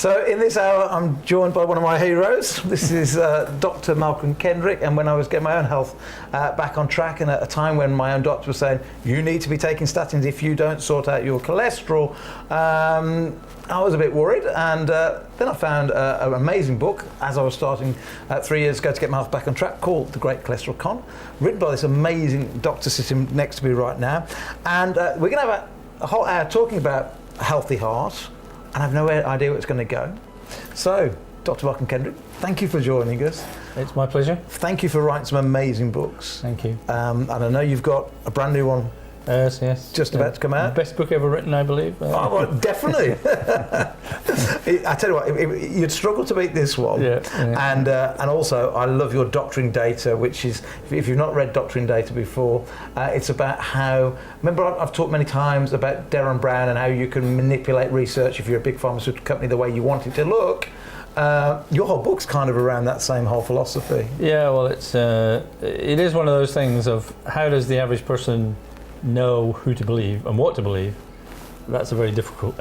So in this hour, I'm joined by one of my heroes. This is Dr. Malcolm Kendrick, and when I was getting my own health back on track, and at a time when my own doctor was saying, you need to be taking statins if you don't sort out your cholesterol, I was a bit worried, and then I found an amazing book as I was starting 3 years ago to get my health back on track, called The Great Cholesterol Con, written by this amazing doctor sitting next to me right now. And we're going to have a whole hour talking about a healthy heart, and I have no idea where it's going to go. So, Dr. Malcolm Kendrick, thank you for joining us. It's my pleasure. Thank you for writing some amazing books. Thank you. And I know you've got a brand new one. Yes. Just about to come out. Best book ever written, I believe. Oh, well, definitely. I tell you what, you'd struggle to beat this one. Yeah. And also, I love your Doctoring Data, which is, if you've not read Doctoring Data before, it's about how, remember I've talked many times about Derren Brown and how you can manipulate research if you're a big pharmaceutical company the way you want it to look. Your whole book's kind of around that same whole philosophy. Yeah, well, it is one of those things of how does the average person know who to believe and what to believe. That's a very difficult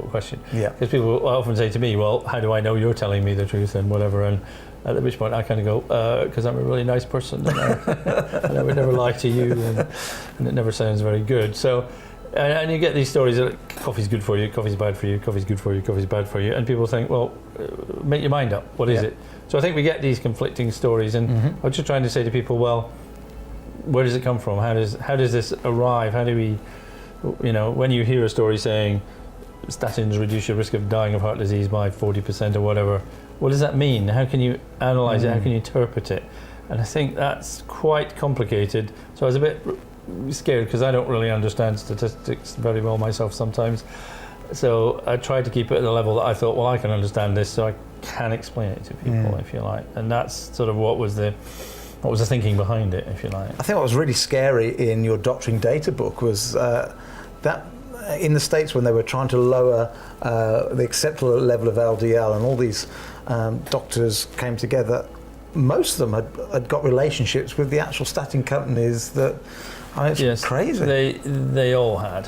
question. Yeah. Because people often say to me, well, how do I know you're telling me the truth and whatever, and at which point I kind of go, because I'm a really nice person and I would never lie to you, and it never sounds very good. So, and you get these stories that coffee's good for you, coffee's bad for you, coffee's good for you, coffee's bad for you, and people think, well, make your mind up, what is it? So I think we get these conflicting stories, and I'm just trying to say to people, well, where does it come from? How does this arrive? How do we, when you hear a story saying statins reduce your risk of dying of heart disease by 40% or whatever, what does that mean? How can you analyze it? How can you interpret it? And I think that's quite complicated. So I was a bit scared because I don't really understand statistics very well myself sometimes. So I tried to keep it at the level that I thought, well, I can understand this, so I can explain it to people, if you like. And that's sort of what was the thinking behind it, if you like? I think what was really scary in your Doctoring Data book was that in the States, when they were trying to lower the acceptable level of LDL, and all these doctors came together, most of them had got relationships with the actual statin companies that, it's crazy. They all had.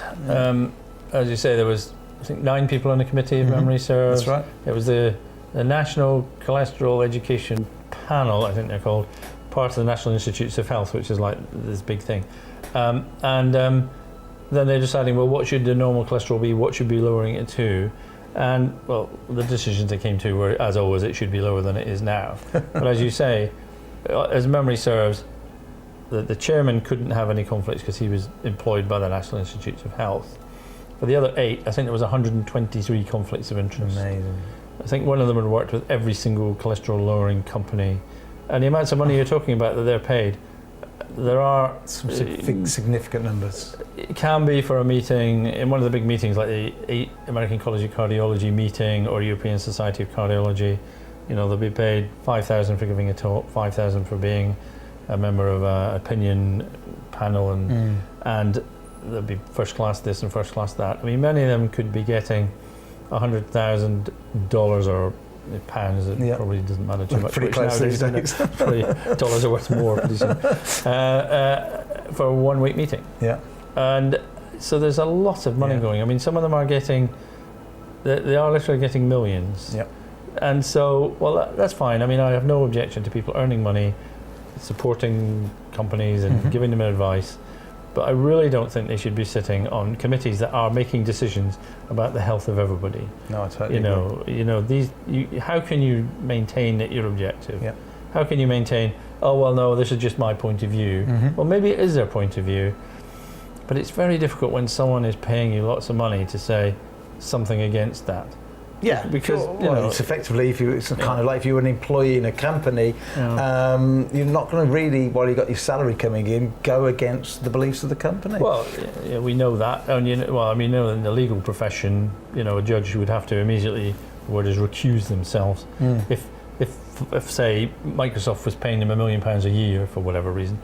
As you say, there was, I think, 9 people on the committee, if memory serves. That's right. It was the National Cholesterol Education Panel, I think they're called, part of the National Institutes of Health, which is like this big thing. Then they're deciding, well, what should the normal cholesterol be? What should be lowering it to? And, well, the decisions they came to were, as always, it should be lower than it is now. But as you say, as memory serves, the chairman couldn't have any conflicts because he was employed by the National Institutes of Health. For the other 8, I think there was 123 conflicts of interest. Amazing. I think one of them had worked with every single cholesterol lowering company. And the amounts of money you're talking about that they're paid, there are some significant numbers. It can be for a meeting, in one of the big meetings like the American College of Cardiology meeting or European Society of Cardiology, they'll be paid $5,000 for giving a talk, $5,000 for being a member of an opinion panel, and there'll be first class this and first class that. I mean, many of them could be getting $100,000 or pounds. It probably doesn't matter too much. Pretty close these days. Dollars are worth more pretty soon. For a 1 week meeting. Yeah. And so there's a lot of money going. I mean, some of them are getting, they are literally getting millions. Yeah. And so, well, that's fine. I mean, I have no objection to people earning money, supporting companies and giving them advice. But I really don't think they should be sitting on committees that are making decisions about the health of everybody. No, I totally agree. How can you maintain that you're objective? Yeah. How can you maintain, oh, well, no, this is just my point of view. Well, maybe it is their point of view, but it's very difficult when someone is paying you lots of money to say something against that. Yeah, because it's effectively, it's kind of like if you were an employee in a company, you're not going to really, while you've got your salary coming in, go against the beliefs of the company. Well, we know that, and in the legal profession, a judge would have to immediately, recuse themselves if say Microsoft was paying them £1 million a year for whatever reason,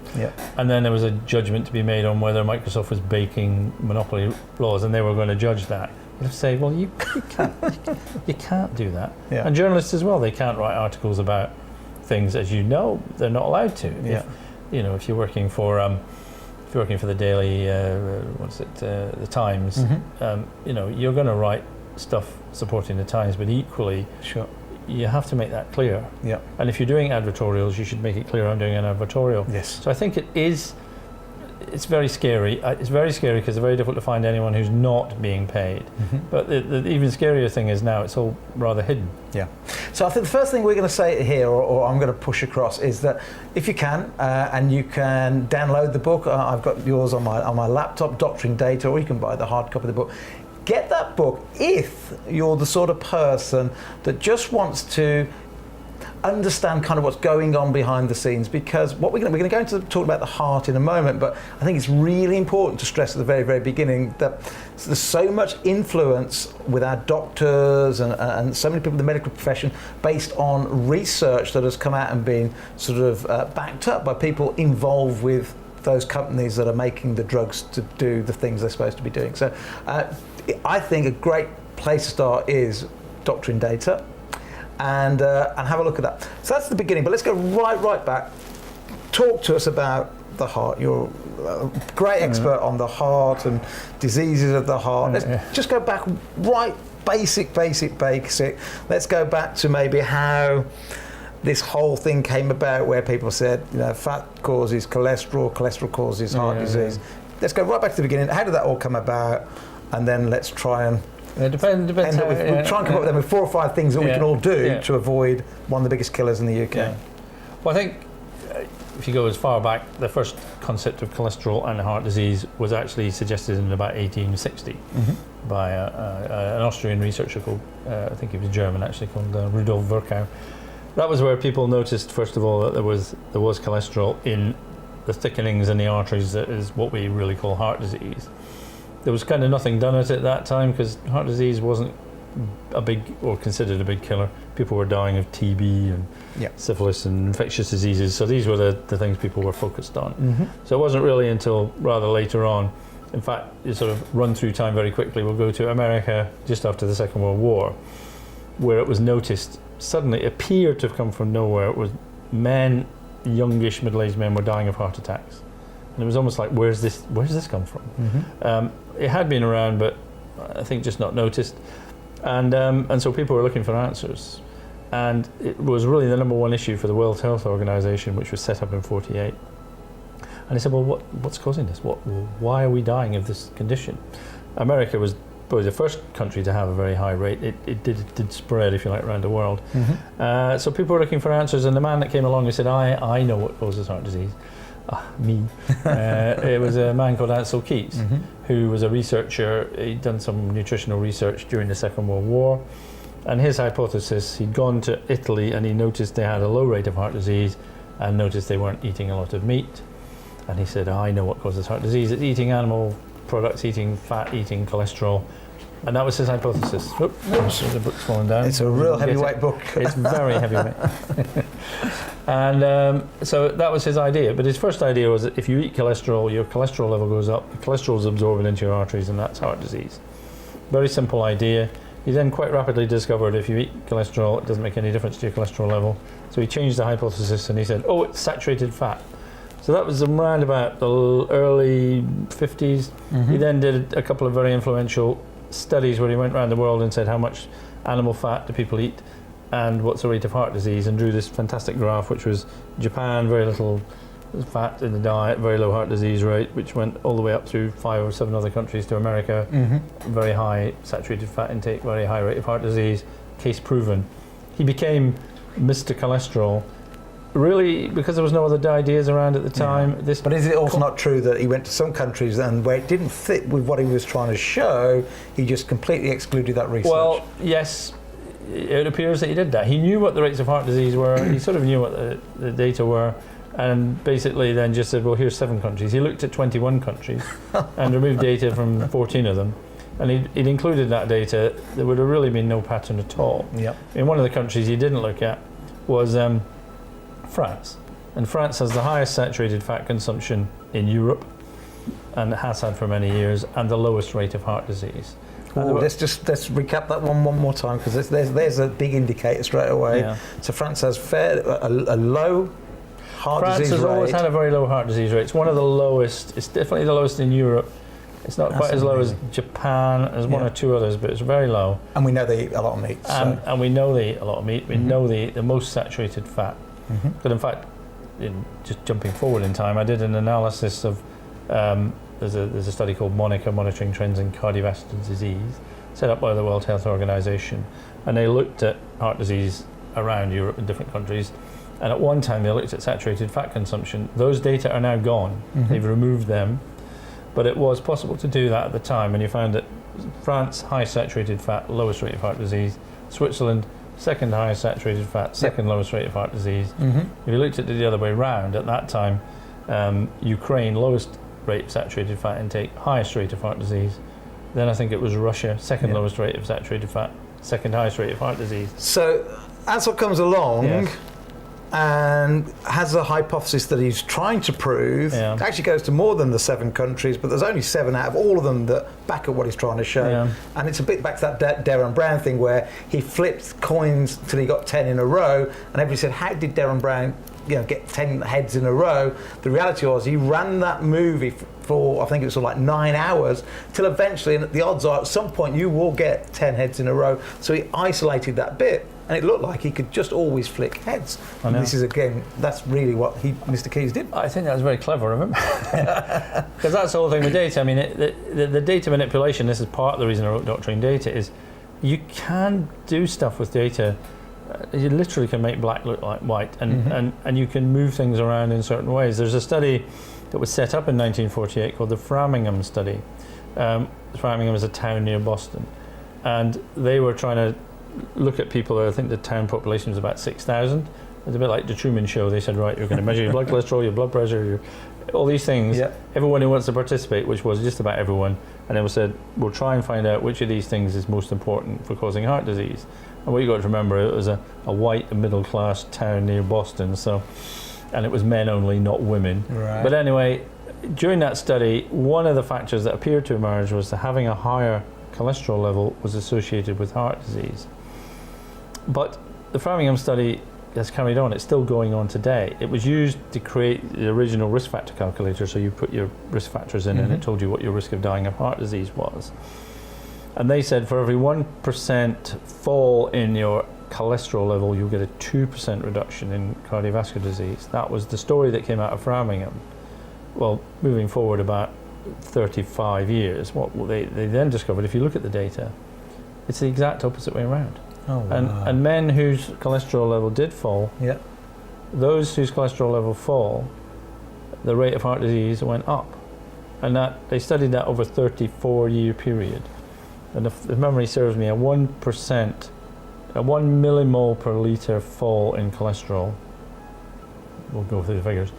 and then there was a judgment to be made on whether Microsoft was breaking monopoly laws, and they were going to judge that. You'd say, well, you can't do that. Yeah. And journalists as well, they can't write articles about things, as they're not allowed to. Yeah. If you're working for the daily, the Times, you're going to write stuff supporting the times, but equally, Sure. you have to make that clear. Yeah. And if you're doing advertorials, you should make it clear I'm doing an advertorial. Yes. So I think it's very scary. It's very scary because it's very difficult to find anyone who's not being paid. But the even scarier thing is now it's all rather hidden. Yeah. So I think the first thing we're going to say here, or I'm going to push across, is that if you can, and you can download the book, I've got yours on my laptop, Doctoring Data, or you can buy the hard copy of the book. Get that book if you're the sort of person that just wants to understand kind of what's going on behind the scenes, because what we're going to go into talk about the heart in a moment, but I think it's really important to stress at the very, very beginning that there's so much influence with our doctors and so many people in the medical profession based on research that has come out and been sort of backed up by people involved with those companies that are making the drugs to do the things they're supposed to be doing. So I think a great place to start is Doctoring Data. And have a look at that. So that's the beginning, but let's go right back. Talk to us about the heart. You're a great expert on the heart and diseases of the heart. Let's just go back right basic. Let's go back to maybe how this whole thing came about, where people said, fat causes cholesterol, cholesterol causes heart disease. Let's go right back to the beginning. How did that all come about? And then let's try and It depends how, we'll try and come up with them with 4 or 5 things that we can all do to avoid one of the biggest killers in the UK. Yeah. Well, I think if you go as far back, the first concept of cholesterol and heart disease was actually suggested in about 1860 by an Austrian researcher called, I think he was German actually, called Rudolf Virchow. That was where people noticed, first of all, that there was cholesterol in the thickenings in the arteries. That is what we really call heart disease. There was kind of nothing done at that time because heart disease wasn't a big, or considered a big killer. People were dying of TB and syphilis and infectious diseases, so these were the things people were focused on. So it wasn't really until rather later on. In fact, you sort of run through time very quickly. We'll go to America just after the Second World War, where it was noticed, suddenly it appeared to have come from nowhere. It was men, youngish, middle-aged men were dying of heart attacks. And it was almost like, where's this come from? It had been around, but I think just not noticed. And so people were looking for answers. And it was really the number one issue for the World Health Organization, which was set up in '48. And they said, well, what's causing this? Why are we dying of this condition? America was probably the first country to have a very high rate. It did spread, if you like, around the world. So people were looking for answers, and the man that came along and said, I know what causes heart disease. Me. It was a man called Ansel Keats, who was a researcher. He'd done some nutritional research during the Second World War, and his hypothesis, he'd gone to Italy and he noticed they had a low rate of heart disease and noticed they weren't eating a lot of meat. And he said, I know what causes heart disease. It's eating animal products, eating fat, eating cholesterol. And that was his hypothesis. Oops, the book's fallen down. It's a real heavyweight book. It's very heavyweight. And so that was his idea. But his first idea was that if you eat cholesterol, your cholesterol level goes up, the cholesterol is absorbed into your arteries, and that's heart disease. Very simple idea. He then quite rapidly discovered if you eat cholesterol, it doesn't make any difference to your cholesterol level. So he changed the hypothesis and he said, oh, it's saturated fat. So that was around about the early 50s. He then did a couple of very influential studies where he went around the world and said how much animal fat do people eat and what's the rate of heart disease, and drew this fantastic graph, which was Japan, very little fat in the diet, very low heart disease rate, which went all the way up through 5 or 7 other countries to America. Very high saturated fat intake, very high rate of heart disease, case proven. He became Mr. Cholesterol, really because there was no other ideas around at the time. But is it also not true that he went to some countries and where it didn't fit with what he was trying to show, he just completely excluded that research? Well, yes, it appears that he did that. He knew what the rates of heart disease were, he sort of knew what the data were, and basically then just said, well, here's 7 countries. He looked at 21 countries and removed data from 14 of them. And he'd included that data. There would have really been no pattern at all. In one of the countries he didn't look at was France. And France has the highest saturated fat consumption in Europe, and it has had for many years, and the lowest rate of heart disease. Let's recap that one more time, because there's a big indicator straight away. So France has a low heart disease rate. France has always had a very low heart disease rate. It's one of the lowest. It's definitely the lowest in Europe. It's not That's quite as low as amazing. Japan, there's one or two others, but it's very low. And we know they eat a lot of meat. And we know they eat a lot of meat. We know they eat the most saturated fat. But in fact, just jumping forward in time, I did an analysis of, there's a study called MONICA, Monitoring Trends in Cardiovascular Disease, set up by the World Health Organization. And they looked at heart disease around Europe in different countries. And at one time they looked at saturated fat consumption. Those data are now gone. They've removed them. But it was possible to do that at the time, and you found that France, high saturated fat, lowest rate of heart disease. Switzerland, second highest saturated fat, second lowest rate of heart disease. If you looked at it the other way around, at that time, Ukraine, lowest rate of saturated fat intake, highest rate of heart disease. Then I think it was Russia, second lowest rate of saturated fat, second highest rate of heart disease. So as what comes along, and has a hypothesis that he's trying to prove, it actually goes to more than the 7 countries, but there's only 7 out of all of them that back up what he's trying to show. And it's a bit back to that Darren Brown thing where he flipped coins till he got 10 in a row, and everybody said, how did Darren Brown get 10 heads in a row? The reality was he ran that movie for I think it was like 9 hours, till eventually, and the odds are at some point you will get 10 heads in a row. So he isolated that bit, and it looked like he could just always flick heads. And this is, again, that's really what Mr. Keys did. I think that was very clever of him. Because that's the whole thing with data. I mean, the data manipulation, this is part of the reason I wrote Doctoring Data, is you can do stuff with data. You literally can make black look like white, and you can move things around in certain ways. There's a study that was set up in 1948 called the Framingham study. Framingham is a town near Boston, and they were trying to look at people. I think the town population was about 6,000. It's a bit like the Truman Show. They said, right, you're going to measure your blood cholesterol, your blood pressure, all these things. Everyone who wants to participate, which was just about everyone, and then we said, we'll try and find out which of these things is most important for causing heart disease. And what you got to remember, it was a white middle-class town near Boston, and it was men only, not women. But anyway, during that study, one of the factors that appeared to emerge was that having a higher cholesterol level was associated with heart disease. But the Framingham study has carried on. It's still going on today. It was used to create the original risk factor calculator, so you put your risk factors in and it told you what your risk of dying of heart disease was. And they said for every 1% fall in your cholesterol level, you'll get a 2% reduction in cardiovascular disease. That was the story that came out of Framingham. Well, moving forward about 35 years, what they then discovered, if you look at the data, it's the exact opposite way around. And men whose cholesterol level did fall, those whose cholesterol level fall, the rate of heart disease went up. And that they studied that over a 34-year period. And if memory serves me, a 1%, a 1 millimole per litre fall in cholesterol, we'll go through the figures,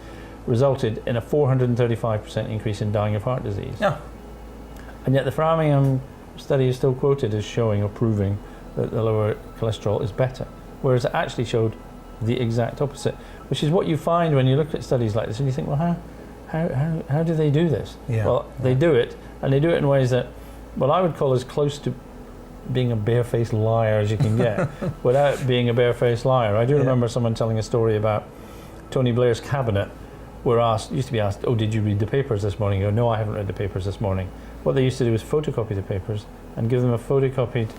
resulted in a 435% increase in dying of heart disease. And yet the Framingham study is still quoted as showing or proving that the lower cholesterol is better, whereas it actually showed the exact opposite, which is what you find when you look at studies like this and you think, well, how do they do this? Well, they do it, and they do it in ways that, well, I would call as close to being a barefaced liar as you can get without being a barefaced liar. I do remember someone telling a story about Tony Blair's cabinet used to be asked, oh, did you read the papers this morning? You go, no, I haven't read the papers this morning. What they used to do was photocopy the papers and give them a photocopied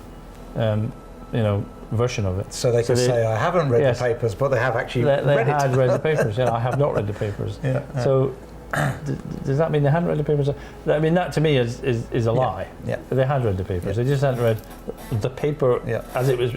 version of it. So they could say, I haven't read the papers, but they have actually read it. They had read the papers. I have not read the papers. So does that mean they hadn't read the papers? I mean, that to me is a lie. They had read the papers. They just hadn't read the paper as it was,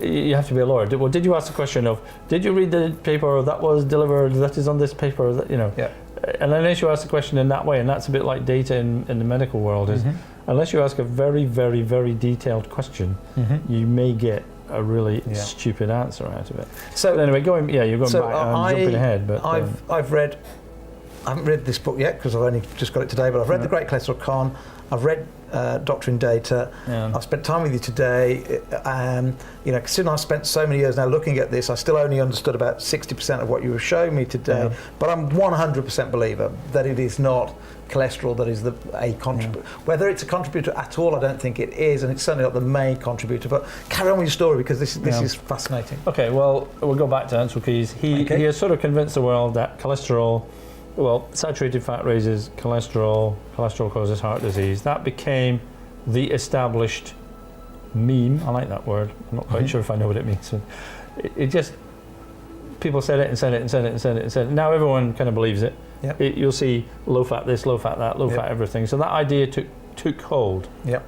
You have to be a lawyer. Well, did you ask the question of, did you read the paper that was delivered, that is on this paper, And unless you ask the question in that way, and that's a bit like data in the medical world, is unless you ask a very, very, very detailed question, you may get a really stupid answer out of it. So but anyway, you're going back, I'm jumping ahead. But I haven't read this book yet because I've only just got it today, but I've read The Great Cholesterol Con, I've read Doctoring Data, I've spent time with you today, considering I've spent so many years now looking at this, I still only understood about 60% of what you were showing me today, but I'm 100% believer that it is not cholesterol that is a contributor. Whether it's a contributor at all, I don't think it is, and it's certainly not the main contributor, but carry on with your story because this is fascinating. Okay, well, we'll go back to Ansel Keys. He has sort of convinced the world that cholesterol well, saturated fat raises cholesterol, cholesterol causes heart disease. That became the established meme. I like that word. I'm not quite sure if I know what it means. So it just, people said it and said it and said it and said it and said it. Now everyone kind of believes it. Yep. You'll see low fat this, low fat that, low fat everything. So that idea took hold. Yep.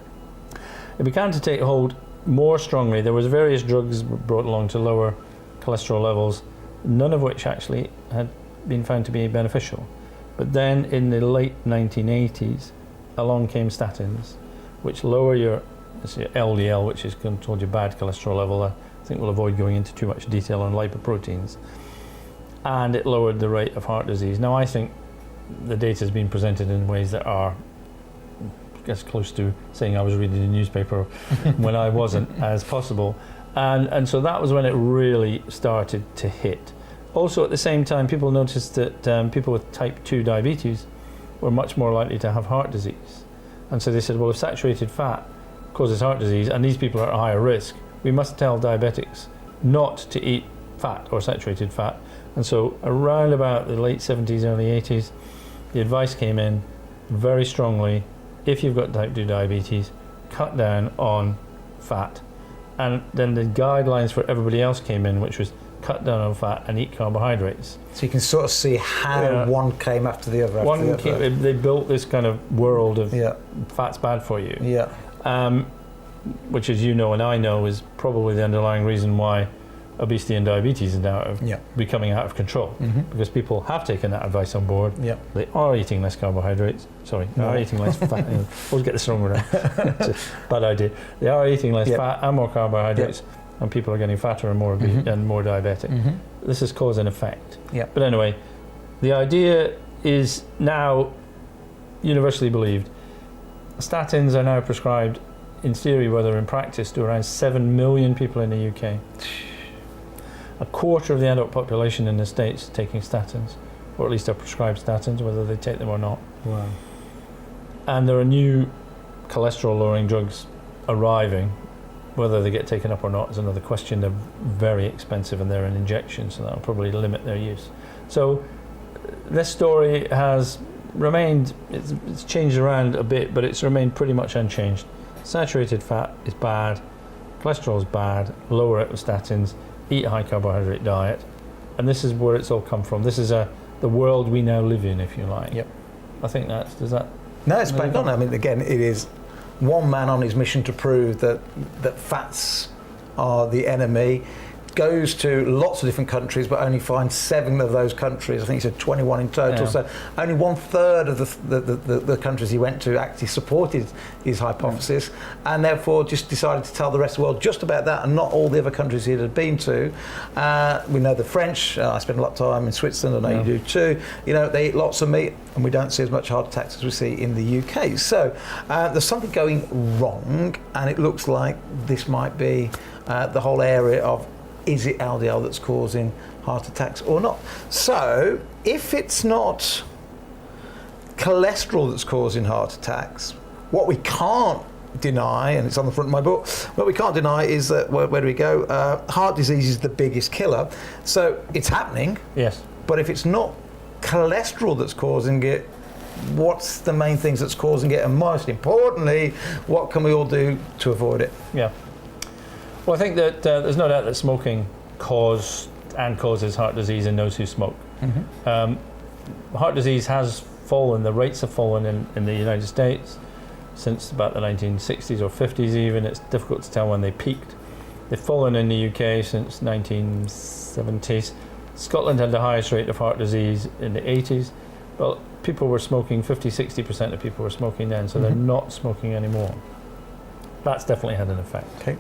It began to take hold more strongly. There was various drugs brought along to lower cholesterol levels, none of which actually had been found to be beneficial. But then in the late 1980s, along came statins, which lower your LDL, which is told you bad cholesterol level. I think we'll avoid going into too much detail on lipoproteins. And it lowered the rate of heart disease. Now I think the data has been presented in ways that are as close to saying I was reading the newspaper when I wasn't as possible. And so that was when it really started to hit. Also at the same time, people noticed that people with type 2 diabetes were much more likely to have heart disease. And so they said, well, if saturated fat causes heart disease and these people are at higher risk, we must tell diabetics not to eat fat or saturated fat. And so around about the late 70s, early 80s, the advice came in very strongly, if you've got type 2 diabetes, cut down on fat. And then the guidelines for everybody else came in, which was cut down on fat and eat carbohydrates. So you can sort of see how one came after the other. They built this kind of world of fat's bad for you. Yeah. Which, as you know and I know, is probably the underlying reason why obesity and diabetes is now becoming out of control, because people have taken that advice on board. Yeah. They are eating less carbohydrates. Sorry, they are eating less fat. Always get this wrong around. It's a bad idea. They are eating less fat and more carbohydrates, and people are getting fatter and more and more diabetic. This is cause and effect. Yeah. But anyway, the idea is now universally believed. Statins are now prescribed, in theory, whether in practice, to around 7 million people in the UK. A quarter of the adult population in the States taking statins, or at least are prescribed statins, whether they take them or not. Wow. And there are new cholesterol-lowering drugs arriving. Whether they get taken up or not is another question. They're very expensive and they're an injection, so that'll probably limit their use. So this story has remained, it's changed around a bit, but it's remained pretty much unchanged. Saturated fat is bad, cholesterol is bad, lower it with statins, eat a high carbohydrate diet, and this is where it's all come from. This is the world we now live in, if you like. Yep. I think does that... No, it's bang on. I mean, again, it is one man on his mission to prove that fats are the enemy. Goes to lots of different countries, but only finds 7 of those countries. I think he said 21 in total. Yeah. So only 1/3 of the countries he went to actually supported his hypothesis, and therefore just decided to tell the rest of the world just about that, and not all the other countries he had been to. We know the French. I spend a lot of time in Switzerland. I know you do too. You know, they eat lots of meat, and we don't see as much heart attacks as we see in the UK. So there's something going wrong, and it looks like this might be the whole area of, is it LDL that's causing heart attacks or not? So if it's not cholesterol that's causing heart attacks, what we can't deny, and it's on the front of my book, what we can't deny is that, where do we go? Heart disease is the biggest killer. So it's happening. Yes. But if it's not cholesterol that's causing it, what's the main things that's causing it? And most importantly, what can we all do to avoid it? Yeah. Well, I think that there's no doubt that smoking causes heart disease in those who smoke. Heart disease has fallen, the rates have fallen in the United States since about the 1960s or 50s even. It's difficult to tell when they peaked. They've fallen in the UK since 1970s. Scotland had the highest rate of heart disease in the 80s. Well, people were smoking, 50-60% of people were smoking then, so they're not smoking anymore. That's definitely had an effect. Okay.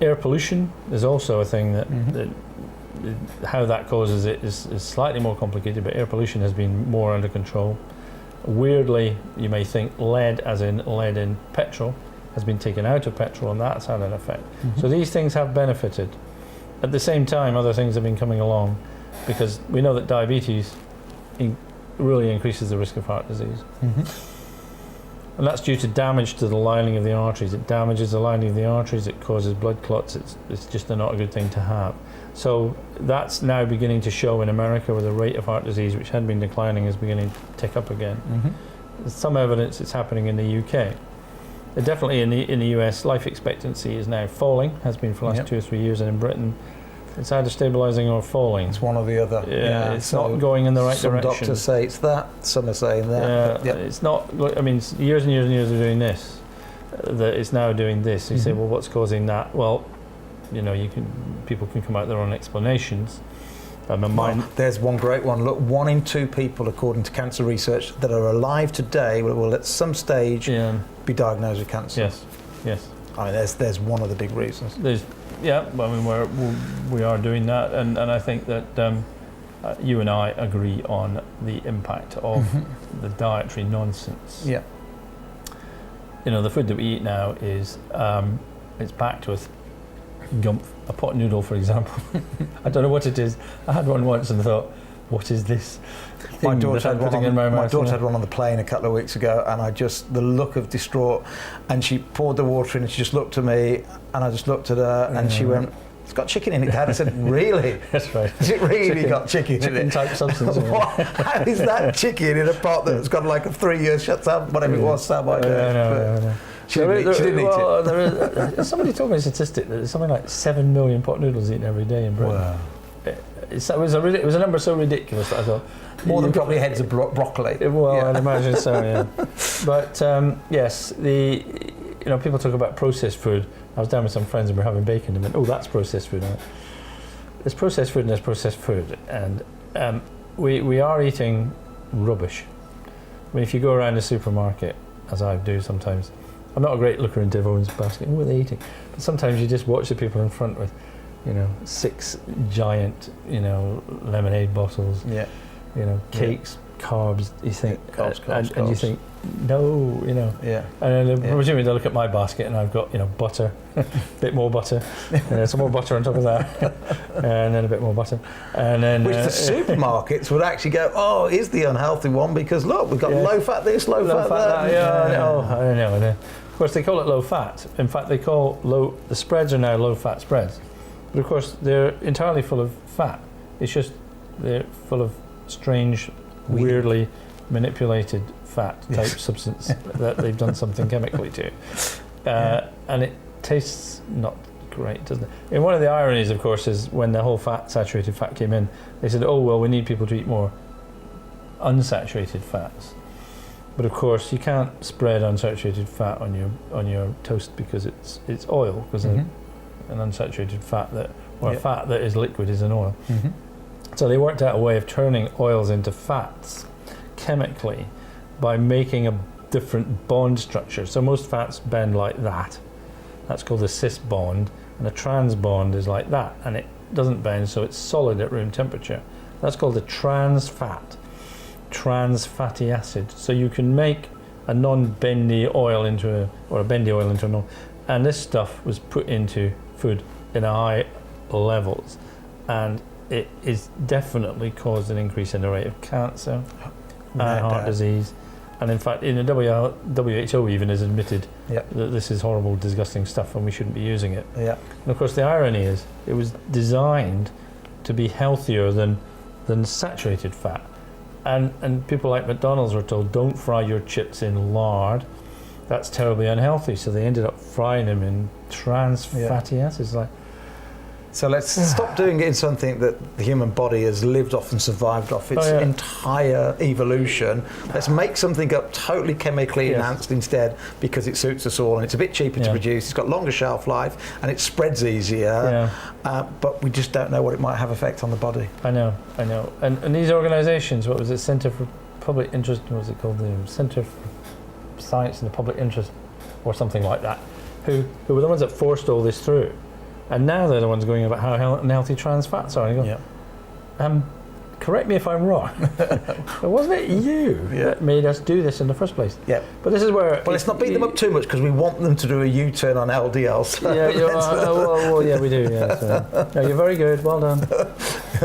Air pollution is also a thing that how that causes it is slightly more complicated, but air pollution has been more under control. Weirdly, you may think lead, as in lead in petrol, has been taken out of petrol, and that's had an effect. So these things have benefited. At the same time, other things have been coming along, because we know that diabetes really increases the risk of heart disease. And that's due to damage to the lining of the arteries. It damages the lining of the arteries, it causes blood clots, it's just not a good thing to have. So that's now beginning to show in America, where the rate of heart disease, which had been declining, is beginning to tick up again. There's some evidence it's happening in the UK. Definitely in the US, life expectancy is now falling, has been for the last 2 or 3 years, and in Britain it's either stabilising or falling. It's one or the other. Yeah, it's not going in the right direction. Some doctors say it's that, some are saying that. Yeah, it's not. I mean, years and years and years of doing this, that it's now doing this. You say, well, what's causing that? Well, people can come out with their own explanations. There's one great one. Look, 1 in 2 people, according to cancer research, that are alive today will at some stage be diagnosed with cancer. Yes. I mean, there's one of the big reasons. We are doing that, and I think that you and I agree on the impact of the dietary nonsense. Yeah. The food that we eat now is it's packed with gumph. A pot noodle, for example. I don't know what it is. I had one once and thought, what is this? My daughter had one on the plane a couple of weeks ago, and the look of distraught, and she poured the water in and she just looked at me, and I just looked at her, and she went, "It's got chicken in it, Dad." I said, "Really?" That's right. Has it really got chicken in it? Type substance. How is that chicken in a pot that's got like a 3-year whatever it was, sat by there? No. She didn't eat it. Somebody told me a statistic that there's something like 7 million pot noodles eaten every day in Britain. Wow. It was a number so ridiculous that I thought... More than probably heads of broccoli. Well, I'd imagine so, yeah. But yes, people talk about processed food. I was down with some friends and we were having bacon and went, "Oh, that's processed food." There's processed food and there's processed food. And we are eating rubbish. I mean, if you go around the supermarket, as I do sometimes, I'm not a great looker into everyone's basket. What are they eating? But sometimes you just watch the people in front with, 6 giant, lemonade bottles. Yeah. Cakes, carbs. You think, carbs. And you think, no, Yeah. And then presumably they look at my basket and I've got, butter, a bit more butter, some more butter on top of that, and then a bit more butter, and then which the supermarkets would actually go, "Oh, is the unhealthy one, because look, we've got low fat this, low fat that." Yeah, I know. Of course, they call it low fat. In fact, they call the spreads are now low fat spreads, but of course they're entirely full of fat. It's just they're full of strange, weirdly manipulated fat type substance that they've done something chemically to, and it tastes not great, doesn't it? And one of the ironies, of course, is when the whole saturated fat came in, they said, "Oh well, we need people to eat more unsaturated fats." But of course, you can't spread unsaturated fat on your toast because it's oil, because an unsaturated fat a fat that is liquid is an oil. So they worked out a way of turning oils into fats chemically by making a different bond structure. So most fats bend like that. That's called a cis bond, and a trans bond is like that, and it doesn't bend, so it's solid at room temperature. That's called a trans fatty acid. So you can make a non-bendy oil or a bendy oil into a non. And this stuff was put into food in high levels, and it is definitely caused an increase in the rate of cancer and heart disease. And in fact, in the WHO even has admitted that this is horrible, disgusting stuff and we shouldn't be using it. Yeah. And of course the irony is it was designed to be healthier than saturated fat. And people like McDonald's were told, "Don't fry your chips in lard. That's terribly unhealthy." So they ended up frying them in trans fatty acids. So let's stop doing it in something that the human body has lived off and survived off its entire evolution. Let's make something up totally chemically enhanced instead, because it suits us all and it's a bit cheaper to produce, it's got longer shelf life and it spreads easier, but we just don't know what it might have effect on the body. I know. And these organisations, what was it, Centre for Public Interest, what was it called, the Centre for Science and the Public Interest, or something like that, who were the ones that forced all this through. And now they're the ones going about how unhealthy trans fats are. And you go, correct me if I'm wrong, but wasn't it you that made us do this in the first place? Yeah. But this is where... Well, let's not beat them up too much, because we want them to do a U-turn on LDL. So well, we do, yeah. So. No, you're very good, well done.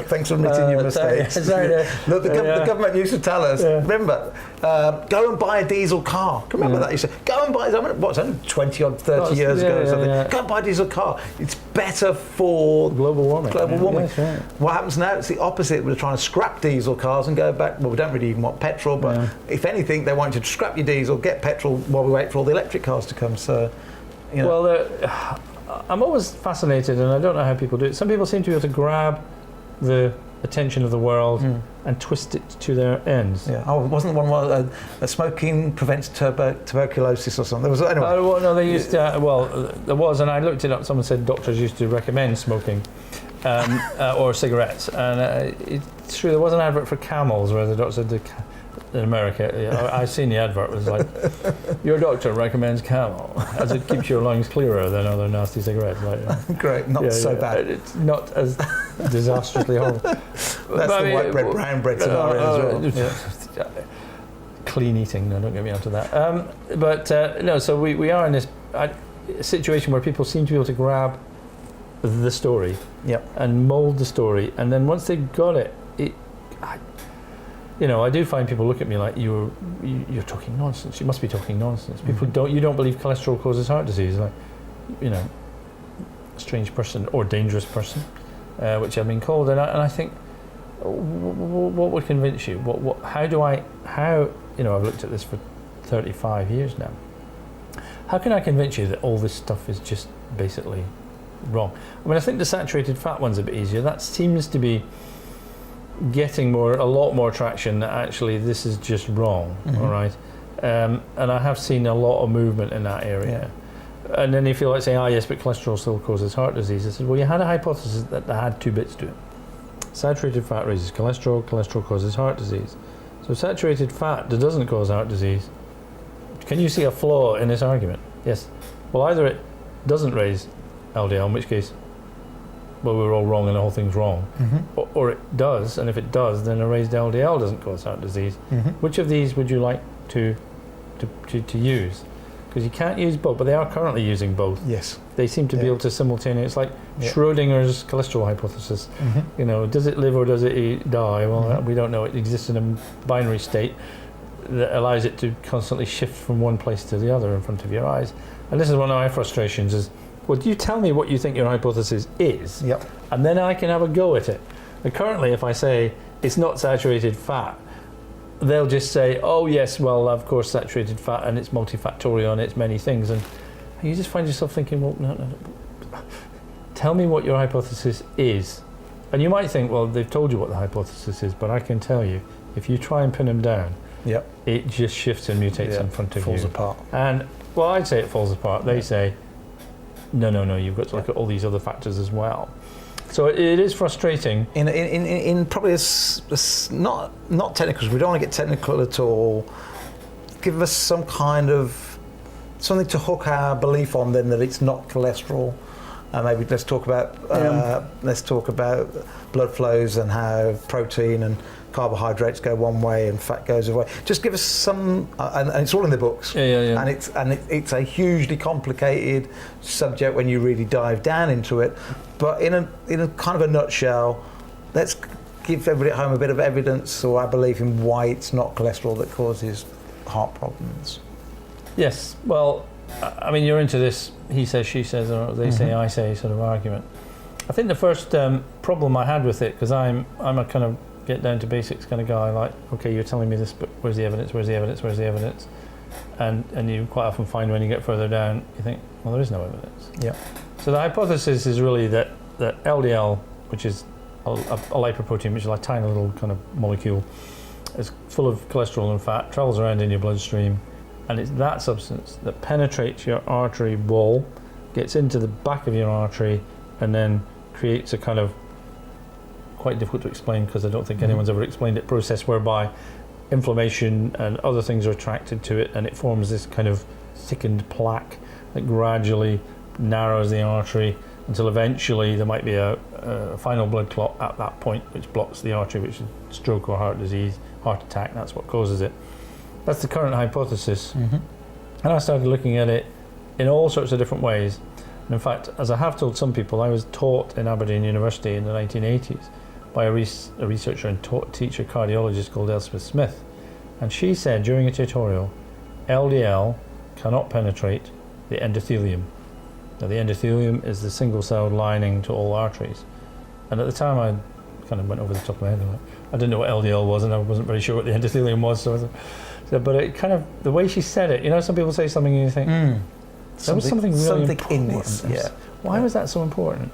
Thanks for admitting your mistakes. Sorry, Look, the government used to tell us, remember, go and buy a diesel car. Can you remember that? You said, go and buy, what's only 20 or 30 years ago or something. Go and buy a diesel car. It's better for global warming. Yes, right. What happens now? It's the opposite. We're trying to scrap diesel cars and go back. Well, we don't really even want petrol, but if anything, they want you to scrap your diesel, get petrol while we wait for all the electric cars to come. So, you know. Well, I'm always fascinated, and I don't know how people do it. Some people seem to be able to grab the attention of the world and twist it to their ends. Yeah. Oh, wasn't the one where smoking prevents tuberculosis or something? There was anyway. Oh, well, no, they used to. Well, there was, and I looked it up. Someone said doctors used to recommend smoking or cigarettes, and it's true. There was an advert for Camels where the doctor said in America, I've seen the advert. It was like, your doctor recommends Camel as it keeps your lungs clearer than other nasty cigarettes. Like, great, not so bad. It's not as disastrously horrible. That's the white bread, brown bread scenario as well. Clean eating, no, don't get me onto that. But no, so we are in this situation where people seem to be able to grab the story and mould the story, and then once they've got it, I do find people look at me like you're talking nonsense. You must be talking nonsense. People you don't believe cholesterol causes heart disease, like, a strange person or dangerous person, which I've been called. And I think, what would convince you? I've looked at this for 35 years now. How can I convince you that all this stuff is just basically wrong? I mean, I think the saturated fat one's a bit easier. That seems to be getting a lot more traction, that actually this is just wrong. All right, and I have seen a lot of movement in that area. And then if you like saying, yes, but cholesterol still causes heart disease, I said, well, you had a hypothesis that had two bits to it. Saturated fat raises cholesterol causes heart disease. So saturated fat that doesn't cause heart disease, can you see a flaw in this argument? Yes. Well, either it doesn't raise LDL, in which case, well, we're all wrong and the whole thing's wrong, or it does, and if it does, then a raised LDL doesn't cause heart disease. Which of these would you like to use? Because you can't use both, but they are currently using both. Yes. They seem to be able to simultaneously. It's like Schrodinger's cholesterol hypothesis. Does it live or does it die? Well, we don't know. It exists in a binary state that allows it to constantly shift from one place to the other in front of your eyes. And this is one of my frustrations is, well, you tell me what you think your hypothesis is, and then I can have a go at it. And currently, if I say it's not saturated fat, they'll just say, oh yes, well, of course, saturated fat, and it's multifactorial, and it's many things. And you just find yourself thinking, well, no. Tell me what your hypothesis is. And you might think, well, they've told you what the hypothesis is, but I can tell you, if you try and pin them down, it just shifts and mutates in front of you. Falls apart. And, well, I'd say it falls apart. They say, no, you've got to look at all these other factors as well. So it is frustrating. In probably not technical, because we don't want to get technical at all. Give us some kind of something to hook our belief on, then, that it's not cholesterol. Maybe let's talk about blood flows and how protein and carbohydrates go one way and fat goes away. Just give us some, and it's all in the books. And it's a hugely complicated subject when you really dive down into it. But in a kind of a nutshell, let's give everybody at home a bit of evidence or our belief in why it's not cholesterol that causes heart problems. Kind Well, I mean, you're into this he says, she says, or they say, I say sort of argument. I think the first problem I had with it, because I'm a kind of get down to basics kind of guy, like, okay, you're telling me this, but where's the evidence, where's the evidence, where's the evidence? And you quite often find when you get further down, you think, well, there is no evidence. So the hypothesis is really that LDL, which is a lipoprotein, which is like a tiny little kind of molecule, is full of cholesterol and fat, travels around in your bloodstream, and it's that substance that penetrates your artery wall, gets into the back of your artery, and then creates a kind of, quite difficult to explain because I don't think anyone's ever explained it, process whereby inflammation and other things are attracted to it, and it forms this kind of thickened plaque that gradually narrows the artery until eventually there might be a final blood clot at that point which blocks the artery, which is stroke or heart disease, heart attack. That's what causes it. That's the current hypothesis. And I started looking at it in all sorts of different ways. And in fact, as I have told some people, I was taught in Aberdeen University in the 1980s by a researcher and teacher cardiologist called Elspeth Smith. And she said during a tutorial, LDL cannot penetrate the endothelium. Now the endothelium is the single-celled lining to all arteries. And at the time I kind of went over the top of my head. I didn't know what LDL was, and I wasn't very sure what the endothelium was. But it kind of, the way she said it, you know, some people say something and you think, there was something really important in this. Yeah. Why was that so important?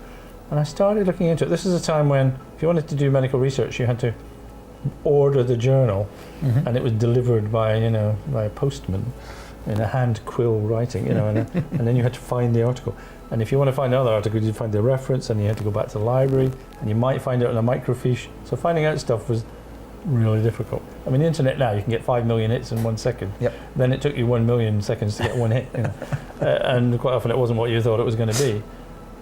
And I started looking into it. This is a time when, if you wanted to do medical research, you had to order the journal, and it was delivered by a postman in a hand quill writing, and then you had to find the article. And if you want to find another article, you'd find the reference, and you had to go back to the library, and you might find it on a microfiche. So finding out stuff was really difficult. I mean, the internet now, you can get 5 million hits in 1 second. Yep. Then it took you 1 million seconds to get one hit, and quite often it wasn't what you thought it was going to be.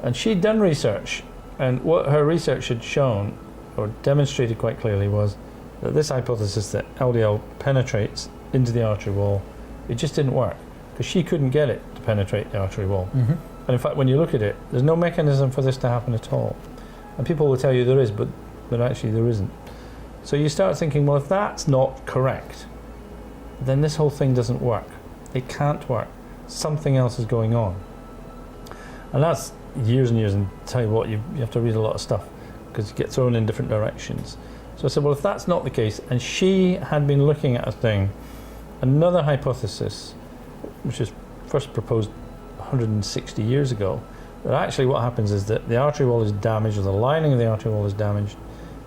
And she'd done research, and what her research had shown, or demonstrated quite clearly, was that this hypothesis that LDL penetrates into the artery wall, it just didn't work, because she couldn't get it to penetrate the artery wall. And in fact, when you look at it, there's no mechanism for this to happen at all. And people will tell you there is, but actually there isn't. So you start thinking, well, if that's not correct, then this whole thing doesn't work. It can't work. Something else is going on. And that's years and years, and tell you what, you have to read a lot of stuff, because you get thrown in different directions. So I said, well, if that's not the case, and she had been looking at another hypothesis, which was first proposed 160 years ago, that actually what happens is that the artery wall is damaged, or the lining of the artery wall is damaged,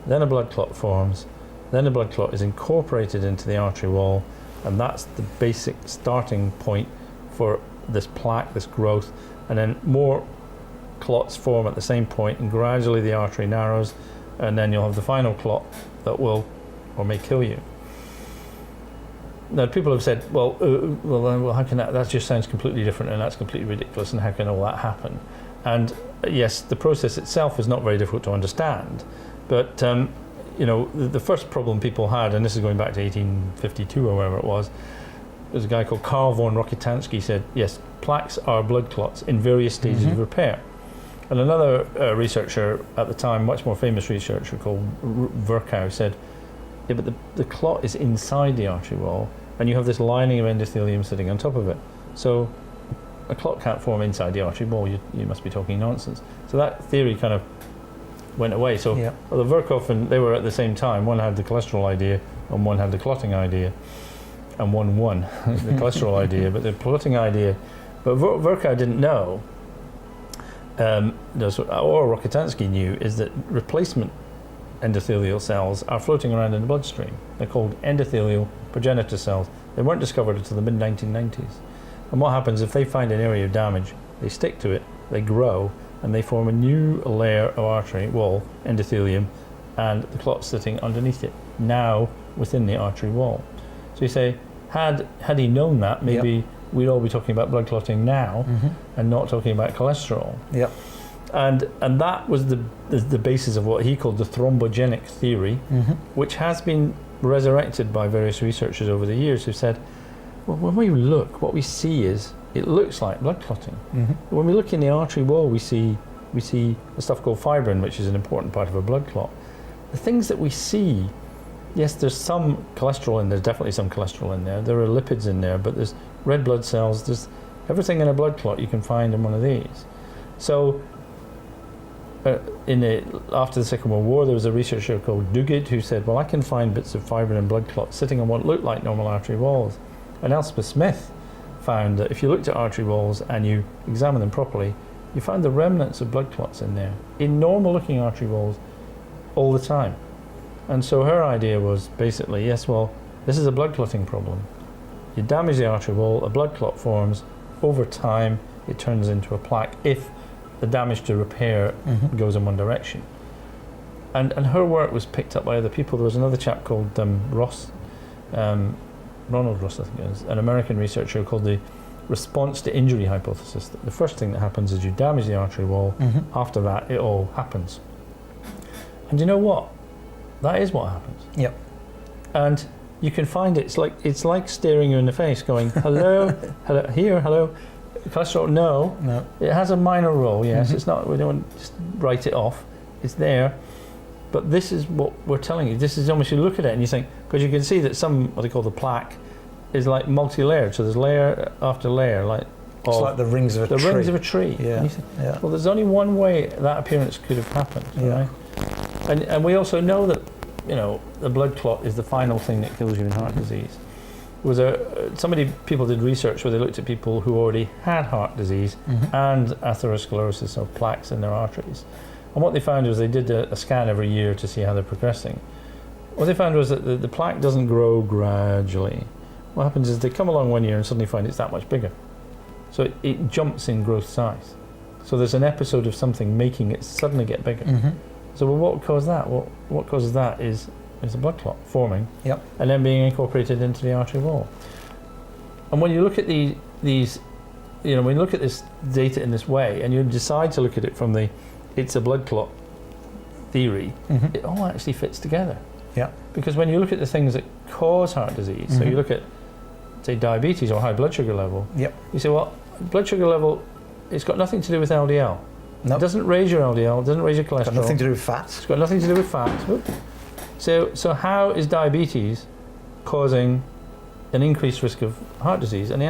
then a blood clot forms, then the blood clot is incorporated into the artery wall, and that's the basic starting point for this plaque, this growth, and then more clots form at the same point, and gradually the artery narrows, and then you'll have the final clot that will or may kill you. Now, people have said, well, how can that just sounds completely different, and that's completely ridiculous, and how can all that happen? And yes, the process itself is not very difficult to understand, but the first problem people had, and this is going back to 1852 or wherever it was, there's a guy called Karl von Rokitansky said, yes, plaques are blood clots in various stages of repair. And another researcher at the time, much more famous researcher called Virchow, said, yeah, but the clot is inside the artery wall, and you have this lining of endothelium sitting on top of it. So a clot can't form inside the artery wall. You must be talking nonsense. So that theory kind of went away. So the Virchow, and they were at the same time. One had the cholesterol idea, and one had the clotting idea, and one won the cholesterol idea, but the clotting idea. But Virchow didn't know, or Rokitansky knew, is that replacement endothelial cells are floating around in the bloodstream. They're called endothelial progenitor cells. They weren't discovered until the mid-1990s. And what happens if they find an area of damage, they stick to it, they grow, and they form a new layer of artery wall, endothelium, and the clot's sitting underneath it, now within the artery wall. So you say, had he known that, maybe we'd all be talking about blood clotting now, and not talking about cholesterol. Yep. And that was the basis of what he called the thrombogenic theory, which has been resurrected by various researchers over the years who said, well, when we look, what we see is, it looks like blood clotting. When we look in the artery wall, we see a stuff called fibrin, which is an important part of a blood clot. The things that we see, yes, there's some cholesterol in there, definitely some cholesterol in there. There are lipids in there, but there's red blood cells, there's everything in a blood clot you can find in one of these. So after the Second World War, there was a researcher called Duguid who said, well, I can find bits of fibrin and blood clots sitting on what look like normal artery walls. And Elspeth Smith found that if you looked at artery walls and you examine them properly, you find the remnants of blood clots in there, in normal looking artery walls, all the time. And so her idea was basically, yes, well, this is a blood clotting problem. You damage the artery wall, a blood clot forms, over time it turns into a plaque if the damage to repair goes in one direction. And her work was picked up by other people. There was another chap called Ronald Ross, I think it is, an American researcher, called the response to injury hypothesis. That the first thing that happens is you damage the artery wall, after that it all happens. And you know what? That is what happens. Yep. And you can find it's like staring you in the face, going, hello, hello, here, hello. Cholesterol, no. It has a minor role, yes. It's not, we don't just write it off. It's there. But this is what we're telling you. This is almost, you look at it and you think, because you can see that some, what they call the plaque, is like multi-layered. So there's layer after layer, like it's like the rings of a tree. The rings of a tree. Yeah. And you think, Yeah. well, there's only one way that appearance could have happened. Yeah. Right? And we also know that, you know, the blood clot is the final thing that kills you in heart disease. People did research where they looked at people who already had heart disease and atherosclerosis, or plaques in their arteries. And what they found was they did a scan every year to see how they're progressing. What they found was that the plaque doesn't grow gradually. What happens is they come along one year and suddenly find it's that much bigger. So it jumps in growth size. So there's an episode of something making it suddenly get bigger. So what caused that? What causes that is the blood clot forming and then being incorporated into the artery wall. And when you look at these, you know, when you look at this data in this way and you decide to look at it from it's a blood clot theory, it all actually fits together. Yeah. Because when you look at the things that cause heart disease, so you look at, say, diabetes or high blood sugar level, you say, well, blood sugar level, it's got nothing to do with LDL. Nope. It doesn't raise your LDL, it doesn't raise your cholesterol. It's got nothing to do with fat. It's got nothing to do with fat. So how is diabetes causing an increased risk of heart disease? And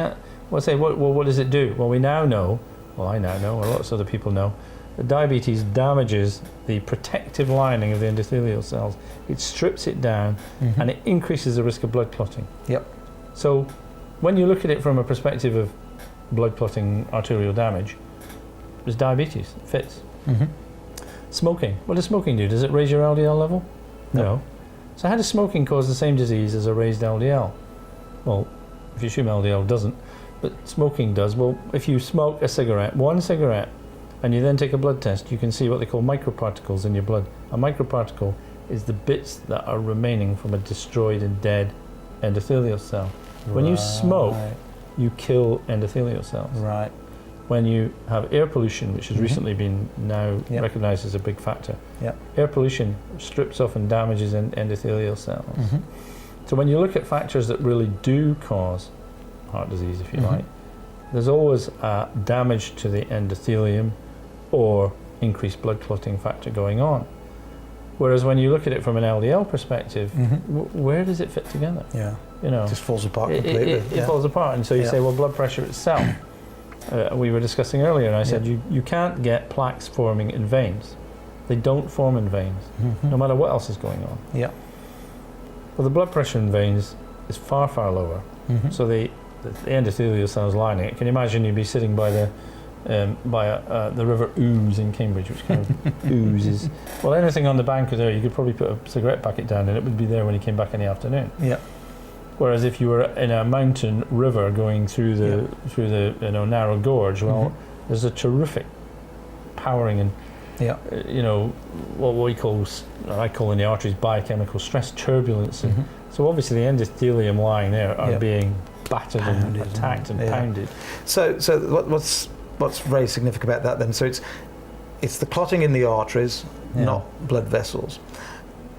what does it do? Well, we now know, I now know, or lots of other people know, that diabetes damages the protective lining of the endothelial cells. It strips it down and it increases the risk of blood clotting. Yep. So when you look at it from a perspective of blood clotting arterial damage, there's diabetes, it fits. Smoking, what does smoking do? Does it raise your LDL level? No. So how does smoking cause the same disease as a raised LDL? Well, if you assume LDL doesn't, but smoking does. Well, if you smoke one cigarette, and you then take a blood test, you can see what they call microparticles in your blood. A microparticle is the bits that are remaining from a destroyed and dead endothelial cell. When you smoke, you kill endothelial cells. Right. When you have air pollution, which has recently been now recognized as a big factor, air pollution strips off and damages endothelial cells. So when you look at factors that really do cause heart disease, if you like, there's always damage to the endothelium or increased blood clotting factor going on. Whereas when you look at it from an LDL perspective, where does it fit together? Yeah, you know, it just falls apart completely. It falls apart, and so you say, well, blood pressure itself. We were discussing earlier, and I said you can't get plaques forming in veins. They don't form in veins, no matter what else is going on. Yeah. Well, the blood pressure in veins is far, far lower. So the endothelial cells lining it. Can you imagine you'd be sitting by the River Ouse in Cambridge, which kind of oozes. Well, anything on the bank there, you could probably put a cigarette packet down and it would be there when you came back in the afternoon. Yeah. Whereas if you were in a mountain river going through the narrow gorge, well, there's a terrific powering and what I call in the arteries biochemical stress, turbulence. And so obviously the endothelium lying there are being battered and attacked and pounded. So what's very significant about that then? So it's the clotting in the arteries, not blood vessels.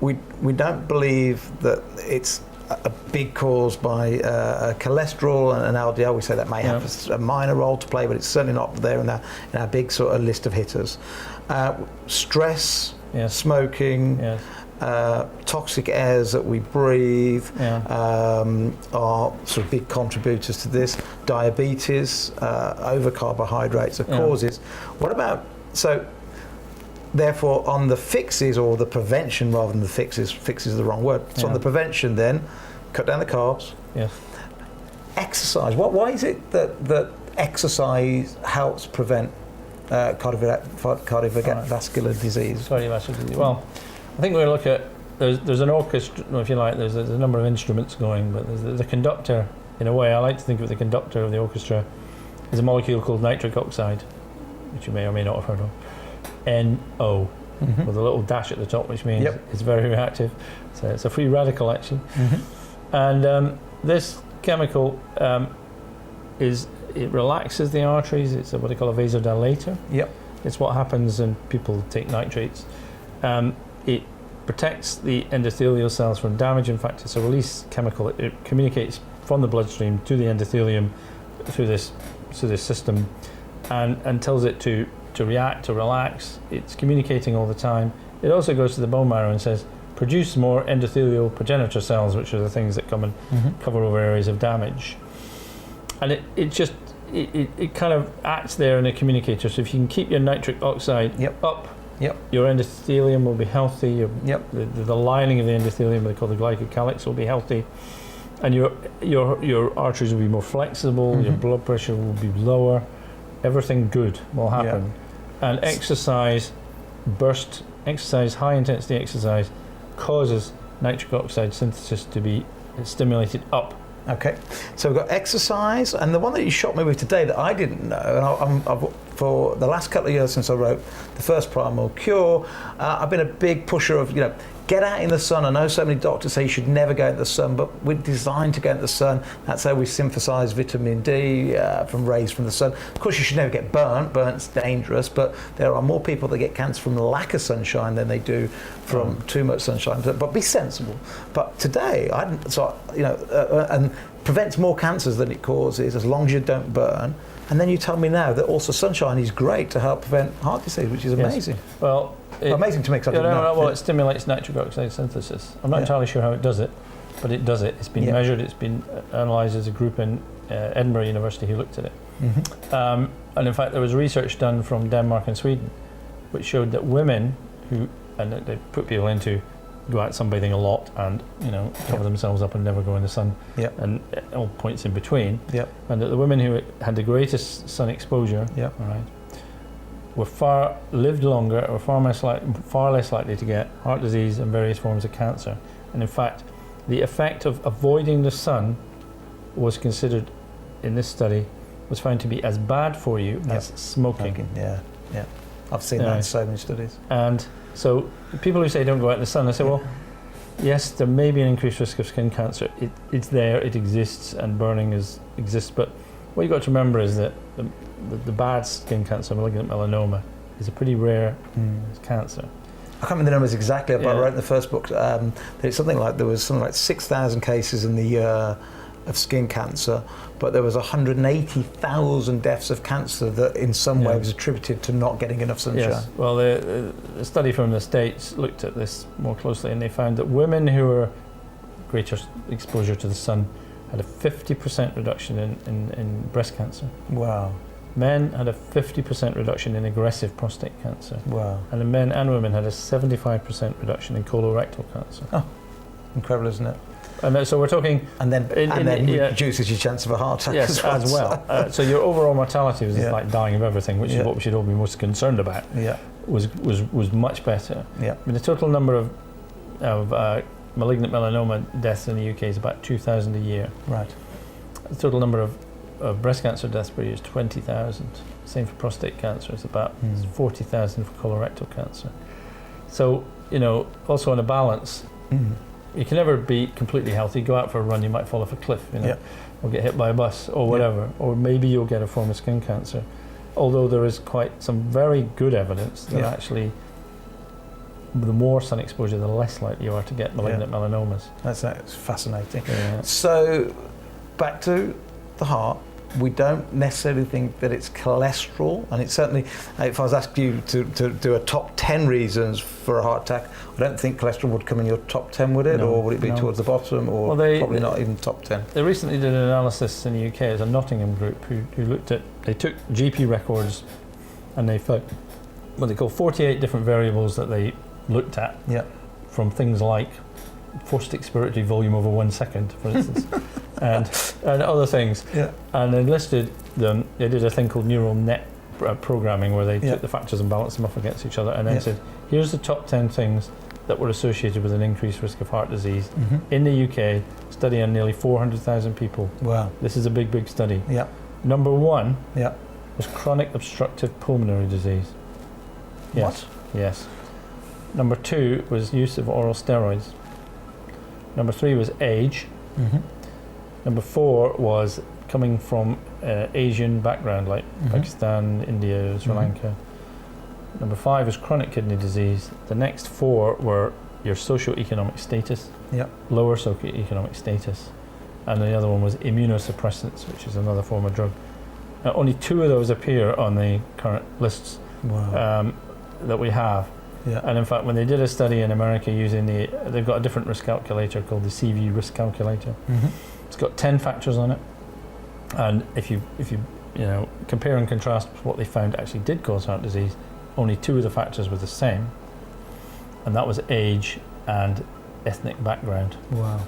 We don't believe that it's a big cause by cholesterol and LDL. We say that may have a minor role to play, but it's certainly not there in our big sort of list of hitters. Stress, smoking, toxic airs that we breathe are sort of big contributors to this. Diabetes, over carbohydrates are causes. What about, so therefore on the fixes, or the prevention rather than the fixes is the wrong word. So on the prevention then, cut down the carbs. Yes. Exercise. Why is it that exercise helps prevent cardiovascular disease? Cardiovascular disease. Well, I think we're looking at, there's an orchestra, if you like, there's a number of instruments going, but there's a conductor. In a way, I like to think of the conductor of the orchestra as a molecule called nitric oxide, which you may or may not have heard of. NO, with a little dash at the top, which means it's very reactive. So it's a free radical, actually. And this chemical it relaxes the arteries. It's what they call a vasodilator. It's what happens when people take nitrates. It protects the endothelial cells from damage. In fact, it's a release chemical. It communicates from the bloodstream to the endothelium through this system, and tells it to react, to relax. It's communicating all the time. It also goes to the bone marrow and says, produce more endothelial progenitor cells, which are the things that come and cover over areas of damage. And it kind of acts there in a communicator. So if you can keep your nitric oxide up, your endothelium will be healthy. The lining of the endothelium, they call the glycocalyx, will be healthy, and your arteries will be more flexible. Your blood pressure will be lower. Everything good will happen. And exercise, high intensity exercise, causes nitric oxide synthesis to be stimulated up. Okay, so we've got exercise, and the one that you shot me with today that I didn't know, and I've for the last couple of years since I wrote the first Primal Cure, I've been a big pusher of, get out in the sun. I know so many doctors say you should never go into the sun, but we're designed to go into the sun. That's how we synthesize vitamin D from rays from the sun. Of course, you should never get burnt. Burnt's dangerous, but there are more people that get cancer from lack of sunshine than they do from too much sunshine. But be sensible. But today, and prevents more cancers than it causes as long as you don't burn. And then you tell me now that also sunshine is great to help prevent heart disease, which is amazing. Yes. Well, amazing to make something. It stimulates nitric oxide synthesis. I'm not entirely sure how it does it, but it does it. It's been measured. It's been analysed as a group in Edinburgh University who looked at it. And in fact, there was research done from Denmark and Sweden, which showed that women they put people into go out sunbathing a lot and cover themselves up and never go in the sun, and at all points in between, and that the women who had the greatest sun exposure, lived longer, were far less likely to get heart disease and various forms of cancer. And in fact, the effect of avoiding the sun was considered in this study was found to be as bad for you as smoking. I've seen that in so many studies. And so people who say don't go out in the sun, I say, well, yes, there may be an increased risk of skin cancer. It's there, it exists, and burning exists. But what you've got to remember is that the bad skin cancer, malignant melanoma, is a pretty rare cancer. I can't remember the numbers exactly, but I wrote in the first book, there was something like 6,000 cases in the year of skin cancer, but there was 180,000 deaths of cancer that in some way was attributed to not getting enough sunshine. Yes. Well, the study from the States looked at this more closely, and they found that women who were greater exposure to the sun had a 50% reduction in breast cancer. Wow. Men had a 50% reduction in aggressive prostate cancer. Wow. And the men and women had a 75% reduction in colorectal cancer. Oh, incredible, isn't it? And so we're talking, and then reduces your chance of a heart attack as well. So your overall mortality was like dying of everything, which is what we should all be most concerned about. Was much better. I mean, the total number of malignant melanoma deaths in the UK is about 2,000 a year. Right. The total number of breast cancer deaths per year is 20,000. Same for prostate cancer. It's about 40,000 for colorectal cancer. So also on a balance. You can never be completely healthy. Go out for a run, you might fall off a cliff, or get hit by a bus or whatever, or maybe you'll get a form of skin cancer. Although there is quite some very good evidence that actually the more sun exposure, the less likely you are to get malignant melanomas. That's fascinating. So back to the heart. We don't necessarily think that it's cholesterol, and it's certainly, if I was asking you to do a top 10 reasons for a heart attack, I don't think cholesterol would come in your top 10, would it? No, or would it be towards the bottom, or probably not even top 10? They recently did an analysis in the UK as a Nottingham group who looked at, they took GP records and they found what they call 48 different variables that they looked at from things like forced expiratory volume over 1 second, for instance, and other things. And they listed them. They did a thing called neural net programming, where they took the factors and balanced them off against each other, and then said, here's the top 10 things that were associated with an increased risk of heart disease in the UK, study on nearly 400,000 people. Wow. This is a big study. Number 1 was chronic obstructive pulmonary disease. What? Yes. Number 2 was use of oral steroids. Number 3 was age. Number 4 was coming from Asian background, like Pakistan, India, Sri Lanka. Number 5 was chronic kidney disease. The next 4 were your socioeconomic status, lower socioeconomic status, and the other one was immunosuppressants, which is another form of drug. Only 2 of those appear on the current lists that we have. Yeah. And in fact, when they did a study in America using they've got a different risk calculator called the CV risk calculator. Mm-hmm. It's got 10 factors on it, and if you compare and contrast what they found actually did cause heart disease, only 2 of the factors were the same, and that was age and ethnic background. Wow.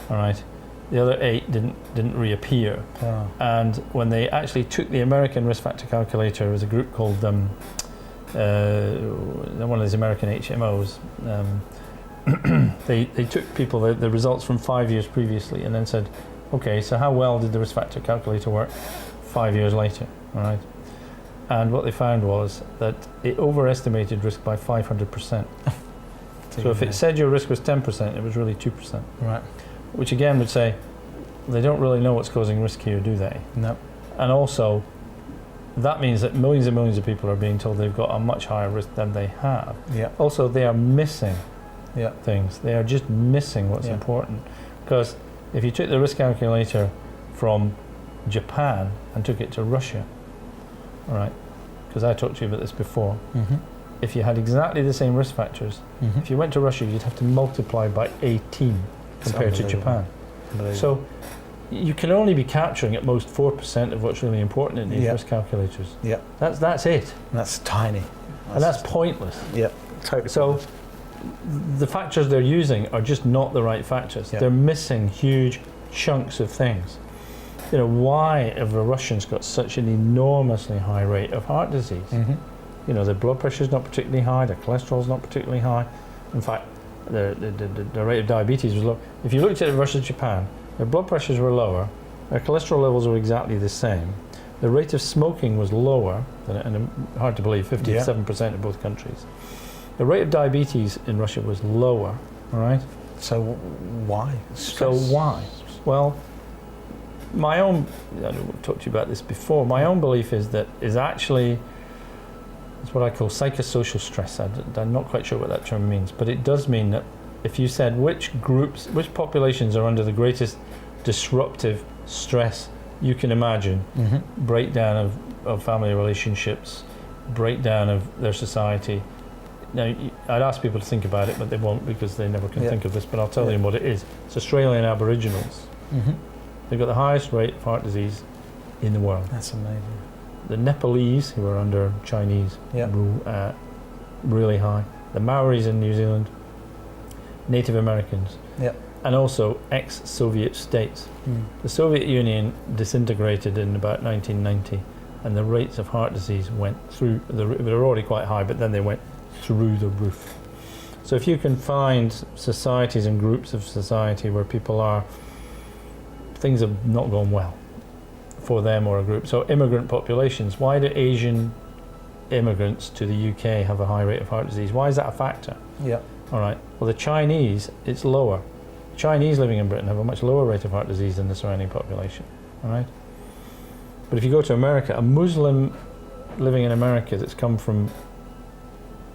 All right. The other 8 didn't reappear. Wow. And when they actually took the American risk factor calculator, there was a group called one of these American HMOs. They took people the results from 5 years previously and then said, okay, so how well did the risk factor calculator work 5 years later? All right. And what they found was that it overestimated risk by 500%. So if it said your risk was 10%, it was really 2%. Right. Which again would say they don't really know what's causing risk here, do they? No. And also, that means that millions and millions of people are being told they've got a much higher risk than they have. Yeah. Also, they are missing Yeah. things. They are just missing what's important. Because if you took the risk calculator from Japan and took it to Russia, all right, because I talked to you about this before, Mm-hmm. if you had exactly the same risk factors, Mm-hmm. if you went to Russia, you'd have to multiply by 18 compared to Japan. So you can only be capturing at most 4% of what's really important in these risk calculators. Yeah. That's it. That's tiny. And that's pointless. Yeah. Totally. So the factors they're using are just not the right factors. Yeah. They're missing huge chunks of things. You know, why have the Russians got such an enormously high rate of heart disease? Mm-hmm. You know, their blood pressure's not particularly high, their cholesterol's not particularly high. In fact, the rate of diabetes was low. If you looked at Russia and Japan, their blood pressures were lower, their cholesterol levels were exactly the same. The rate of smoking was lower, and hard to believe, 57% in both countries. The rate of diabetes in Russia was lower, all right? So why? So why? Well, my own, I've talked to you about this before, my own belief is actually, it's what I call psychosocial stress. I'm not quite sure what that term means, but it does mean that if you said which populations are under the greatest disruptive stress you can imagine, Mm-hmm. breakdown of family relationships, breakdown of their society. Now, I'd ask people to think about it, but they won't because they never can think of this, but I'll tell them what it is. It's Australian Aboriginals. Mm-hmm. They've got the highest rate of heart disease in the world. That's amazing. The Nepalese, who are under Chinese rule, really high. The Maoris in New Zealand, Native Americans, and also ex-Soviet states. The Soviet Union disintegrated in about 1990, and the rates of heart disease went through, they were already quite high, but then they went through the roof. So if you can find societies and groups of society where people are, things have not gone well for them or a group. So immigrant populations, why do Asian immigrants to the UK have a high rate of heart disease? Why is that a factor? Yeah. All right. Well, the Chinese, it's lower. Chinese living in Britain have a much lower rate of heart disease than the surrounding population. All right. But if you go to America, a Muslim living in America that's come from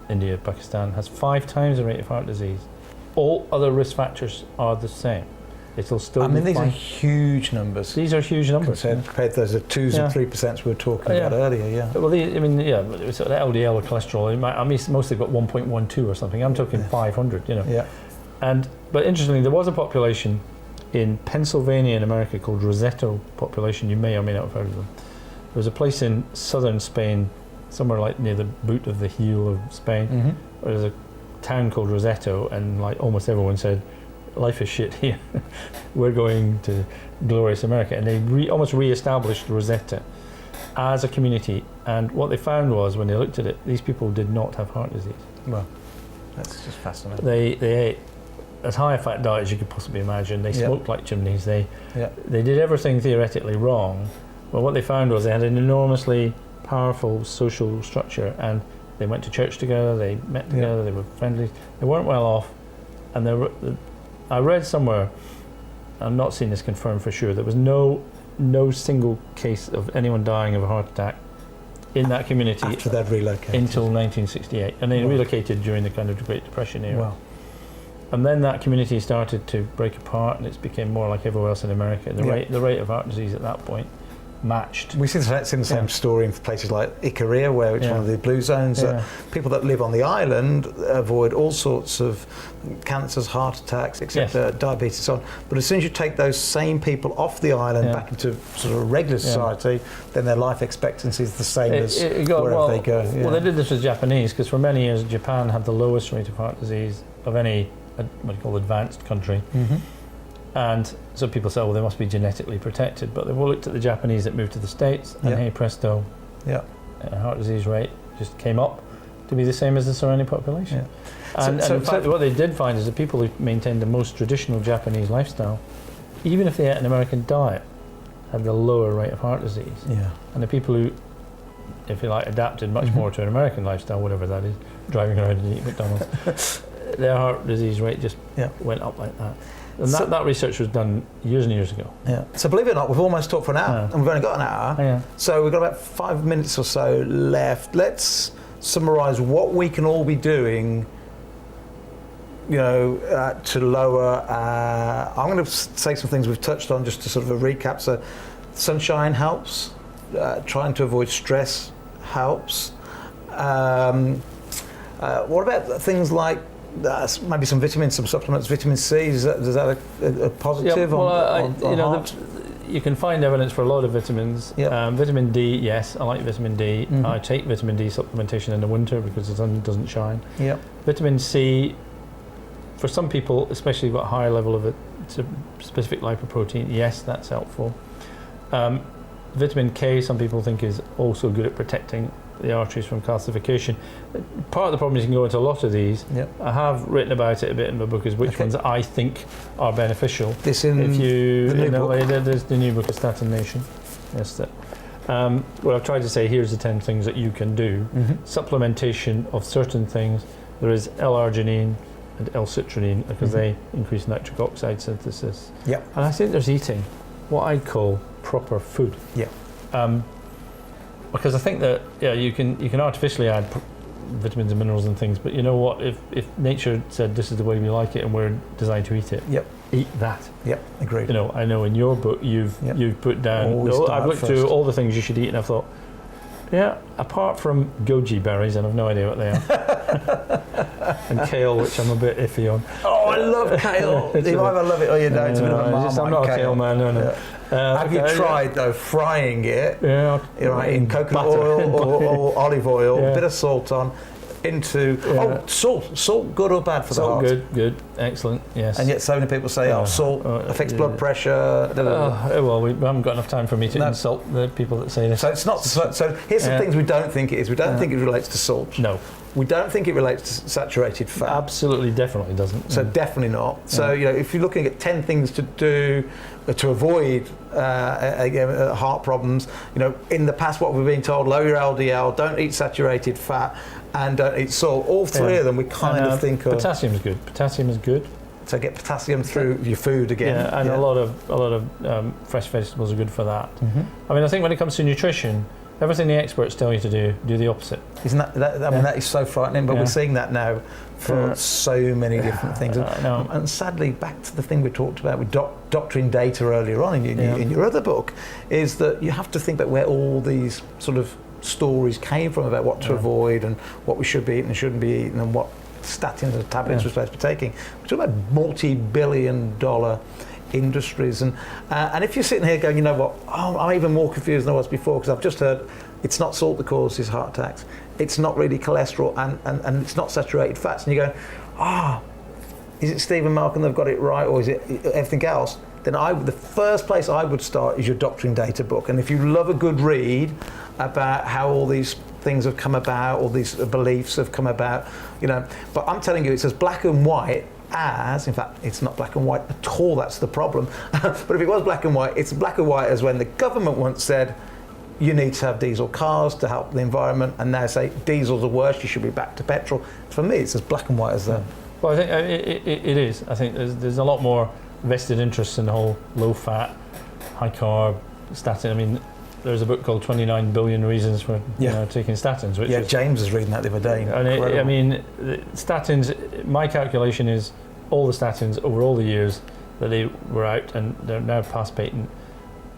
India, Pakistan, has 5 times the rate of heart disease. All other risk factors are the same. It'll still be these fine. are huge numbers. These are huge numbers. Compared to those 2s and 3% we were talking about earlier, Well, it's sort of LDL or cholesterol. Most have got 1.12 or something. I'm talking 500, you know. Yeah. But interestingly, there was a population in Pennsylvania in America called Roseto population. You may or may not have heard of them. There was a place in southern Spain, somewhere like near the boot of the heel of Spain, where there's a town called Roseto, and like almost everyone said, life is shit here. We're going to glorious America. And they almost re-established Rosetta as a community. And what they found was, when they looked at it, these people did not have heart disease. Well, that's just fascinating. They ate as high a fat diet as you could possibly imagine. They smoked like chimneys. They did everything theoretically wrong. But what they found was they had an enormously powerful social structure, and they went to church together, they met together, they were friendly. They weren't well off. And I read somewhere, I'm not seeing this confirmed for sure, there was no single case of anyone dying of a heart attack in that community after they'd relocated until 1968, and they relocated during the kind of Great Depression era. Wow. And then that community started to break apart, and it became more like everywhere else in America. The rate of heart disease at that point matched. We see the same story in places like Ikaria, where it's one of the blue zones. People that live on the island avoid all sorts of cancers, heart attacks, etc., diabetes, and so on. But as soon as you take those same people off the island back into sort of regular society, then their life expectancy is the same as wherever they go. Well, they did this with Japanese, because for many years Japan had the lowest rate of heart disease of any what you call advanced country. And so people say, well, they must be genetically protected. But they've all looked at the Japanese that moved to the States, and hey presto, heart disease rate just came up to be the same as the surrounding population. And in fact, what they did find is that people who maintained the most traditional Japanese lifestyle, even if they ate an American diet, had the lower rate of heart disease. And the people who, if you like, adapted much more to an American lifestyle, whatever that is, driving around and eating McDonald's, their heart disease rate just went up like that. And that research was done years and years ago. So believe it or not, we've almost talked for an hour, and we've only got an hour. So we've got about 5 minutes or so left. Let's summarise what we can all be doing, to lower. I'm going to say some things we've touched on just to sort of a recap. So sunshine helps. Trying to avoid stress helps. What about things like maybe some vitamins, some supplements, vitamin C? Is that a positive? You can find evidence for a lot of vitamins. Vitamin D, yes, I like vitamin D. I take vitamin D supplementation in the winter because the sun doesn't shine. Vitamin C, for some people, especially if you've got a higher level of specific lipoprotein, yes, that's helpful. Vitamin K, some people think, is also good at protecting the arteries from calcification. Part of the problem is you can go into a lot of these. I have written about it a bit in my book, is which ones I think are beneficial. This in if you, the new book? There's the new book of Statin Nation. Yes, well, I've tried to say here's the 10 things that you can do. Supplementation of certain things. There is L-arginine and L-citrulline because they increase nitric oxide synthesis. And I think there's eating what I call proper food. Because I think that you can artificially add vitamins and minerals and things, but you know what? If nature said this is the way we like it and we're designed to eat it, eat that. Agreed. I know in your book you've put down. I've looked through all the things you should eat, and I've thought, apart from goji berries, and I've no idea what they are, and kale, which I'm a bit iffy on. Oh, I love kale. You either love it or you don't. I'm not a kale man. No. Have you tried though frying it? In coconut oil or olive oil, a bit of salt on, into salt good or bad for the heart? Salt good, excellent, yes. And yet so many people say salt affects blood pressure. Well, we haven't got enough time for me to insult the people that say this. So it's not. So here's some things we don't think it is. We don't think it relates to salt. No. We don't think it relates to saturated fat. Absolutely, definitely doesn't. So definitely not. So if you're looking at 10 things to do to avoid heart problems, in the past what we've been told: lower your LDL, don't eat saturated fat, and don't eat salt. All three of them we kind of think of. Potassium is good. So get potassium through your food again. A lot of fresh vegetables are good for that. I mean, I think when it comes to nutrition, everything the experts tell you to do the opposite. Isn't that I mean, that is so frightening, but we're seeing that now for so many different things. And sadly, back to the thing we talked about with doctoring data earlier on in your other book, is that you have to think about where all these sort of stories came from about what to avoid and what we should be eating and shouldn't be eating and what statins and tablets we're supposed to be taking. We're talking about multi-billion-dollar industries, and if you're sitting here going, you know what, I'm even more confused than I was before, because I've just heard it's not salt that causes heart attacks, it's not really cholesterol, and it's not saturated fats, and you're going, is it Steve and Malcolm they've got it right, or is it everything else? Then the first place I would start is your doctoring data book. And if you love a good read about how all these things have come about, all these beliefs have come about, but I'm telling you, it's as black and white as, in fact, it's not black and white at all, that's the problem. But if it was black and white, it's black and white as when the government once said, you need to have diesel cars to help the environment, and now say diesels are worse, you should be back to petrol. For me, it's as black and white as that. Well, I think it is. I think there's a lot more vested interest in the whole low-fat, high-carb statin. I mean, there's a book called 29 Billion Reasons for taking statins. Which James was reading that the other day. And statins, my calculation is all the statins over all the years that they were out, and they're now past patent,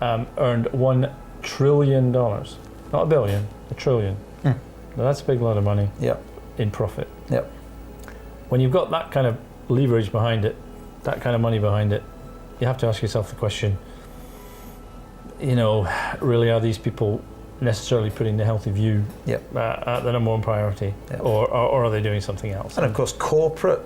earned $1 trillion, not a billion, $1 trillion. Mm. Now that's a big lot of money Yep. in profit. Yep. When you've got that kind of leverage behind it, that kind of money behind it, you have to ask yourself the question, really, are these people necessarily putting the healthy view Yep. at the number one priority, Yep. or are they doing something else? And of course, corporate,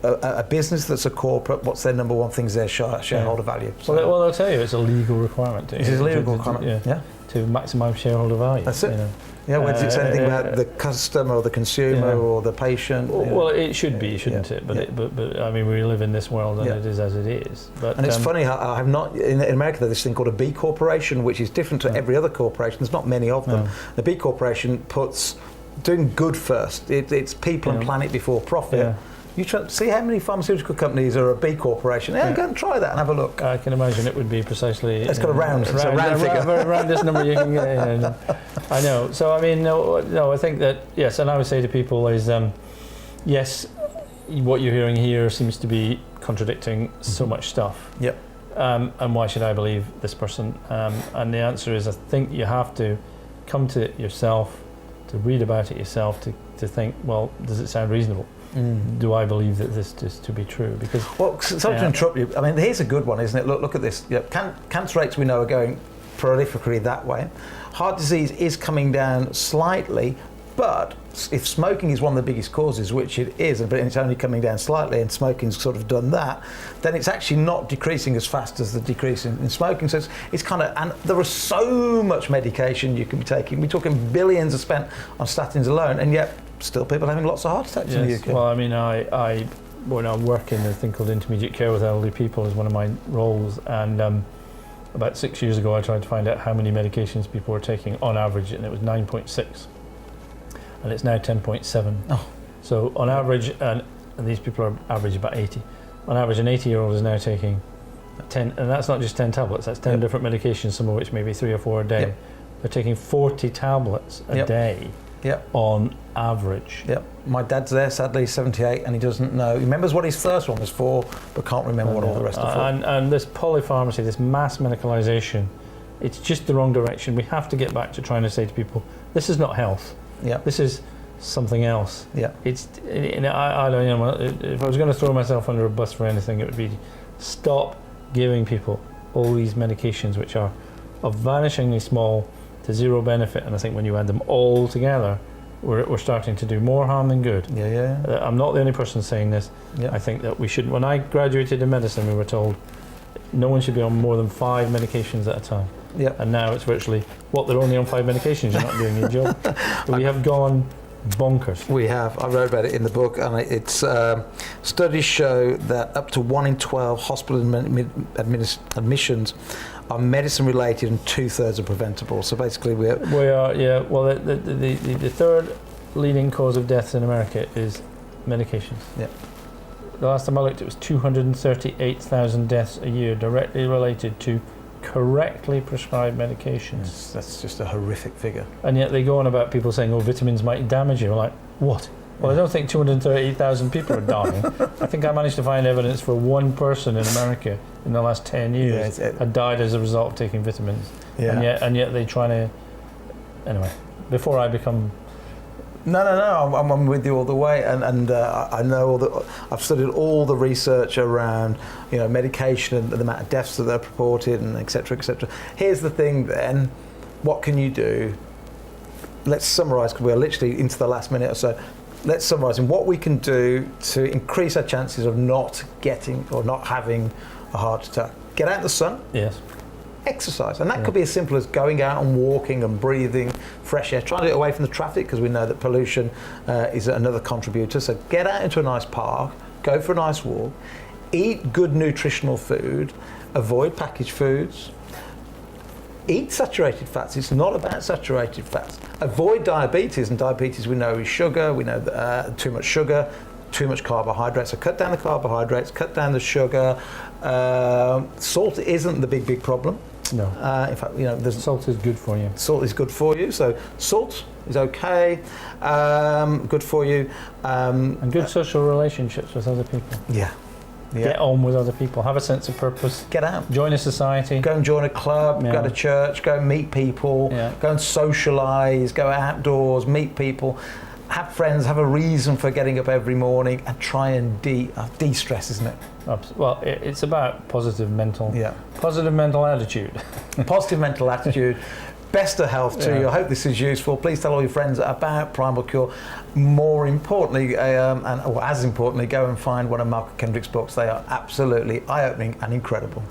a business that's a corporate, what's their number one thing is their shareholder value. So Well, they'll tell you it's a legal requirement. it is a legal requirement. Yeah. To maximise shareholder value. That's it. Yeah, where does it say anything about the customer or the consumer or the patient? Well, it should be, shouldn't it? But, Yeah. but I mean, we live in this world, and it is as it is. But and it's funny how I have not in America. There's this thing called a B corporation, which is different to every other corporation. There's not many of them. No. The B corporation puts doing good first. It's people and planet before profit. Yeah. You see how many pharmaceutical companies are a B corporation. Yeah, go and try that and have a look. I can imagine it would be precisely. It's got a round figure. Around this number you can get. Yeah, I know. So I mean, no. I think that yes, and I would say to people is, yes, what you're hearing here seems to be contradicting so much stuff. Yep. And why should I believe this person? And the answer is, I think you have to come to it yourself, to read about it yourself, to think, well, does it sound reasonable? Do I believe that this is to be true? Because sorry to interrupt you. I mean, here's a good one, isn't it? Look at this. Cancer rates we know are going prolifically that way. Heart disease is coming down slightly, but if smoking is one of the biggest causes, which it is, but it's only coming down slightly, and smoking's sort of done that, then it's actually not decreasing as fast as the decrease in smoking. So it's kind of, and there is so much medication you can be taking. We're talking billions are spent on statins alone, and yet still people having lots of heart attacks in the UK. Well, I mean, I when I work in a thing called intermediate care with elderly people is one of my roles, and about 6 years ago I tried to find out how many medications people were taking on average, and it was 9.6, and it's now 10.7. Oh. So on average, and these people are average about 80. On average, an 80-year-old is now taking 10, and that's not just 10 tablets. That's 10 different medications, some of which maybe 3 or 4 a day. Yep. They're taking 40 tablets a day. Yep. On average. Yep. My dad's there, sadly, 78, and he doesn't know. He remembers what his first one was for, but can't remember what all the rest are for. And this polypharmacy, this mass medicalisation, it's just the wrong direction. We have to get back to trying to say to people, this is not health. Yeah. This is something else. Yeah. I don't know. If I was going to throw myself under a bus for anything, it would be stop giving people all these medications which are of vanishingly small to zero benefit, and I think when you add them all together, we're starting to do more harm than good. I'm not the only person saying this. I think that we should. When I graduated in medicine, we were told no one should be on more than 5 medications at a time. And now it's virtually, they're only on 5 medications, you're not doing your job. We have gone bonkers. We have. I wrote about it in the book, and it's studies show that up to 1 in 12 hospital admissions are medicine related, and 2/3 are preventable. So basically, we are. Yeah. Well, the third leading cause of deaths in America is medications. Yeah. The last time I looked, it was 238,000 deaths a year directly related to correctly prescribed medications. Yes, that's just a horrific figure. And yet they go on about people saying, "Oh, vitamins might damage you." I'm like, what? Well, I don't think 238,000 people are dying. I think I managed to find evidence for 1 person in America in the last 10 years had died as a result of taking vitamins. Yeah. And yet they try to. Anyway, before I become. No. I'm with you all the way, and I know I've studied all the research around medication and the amount of deaths that are reported, and etc. etc. Here's the thing, then, what can you do? Let's summarise, because we're literally into the last minute or so. Let's summarise what we can do to increase our chances of not getting or not having a heart attack. Get out in the sun. Yes. Exercise, and that could be as simple as going out and walking and breathing fresh air. Try to get away from the traffic, because we know that pollution is another contributor. So get out into a nice park, go for a nice walk, eat good nutritional food, avoid packaged foods, eat saturated fats. It's not about saturated fats. Avoid diabetes, and diabetes we know is sugar. We know that too much sugar, too much carbohydrates. So cut down the carbohydrates, cut down the sugar. Salt isn't the big problem. No. In fact, salt is good for you. Salt is good for you. So salt is okay, good for you. And good social relationships with other people. Yeah. Yeah. Get on with other people. Have a sense of purpose. Get out. Join a society. Go and join a club, Yeah. go to church, go and meet people, Yeah. go and socialise, go outdoors, meet people, have friends, have a reason for getting up every morning, and try and de-stress, isn't it? Well, it's about positive mental attitude. Positive mental attitude. Best of health to you. I hope this is useful. Please tell all your friends about Primal Cure. More importantly, or as importantly, go and find one of Malcolm Kendrick's books. They are absolutely eye-opening and incredible.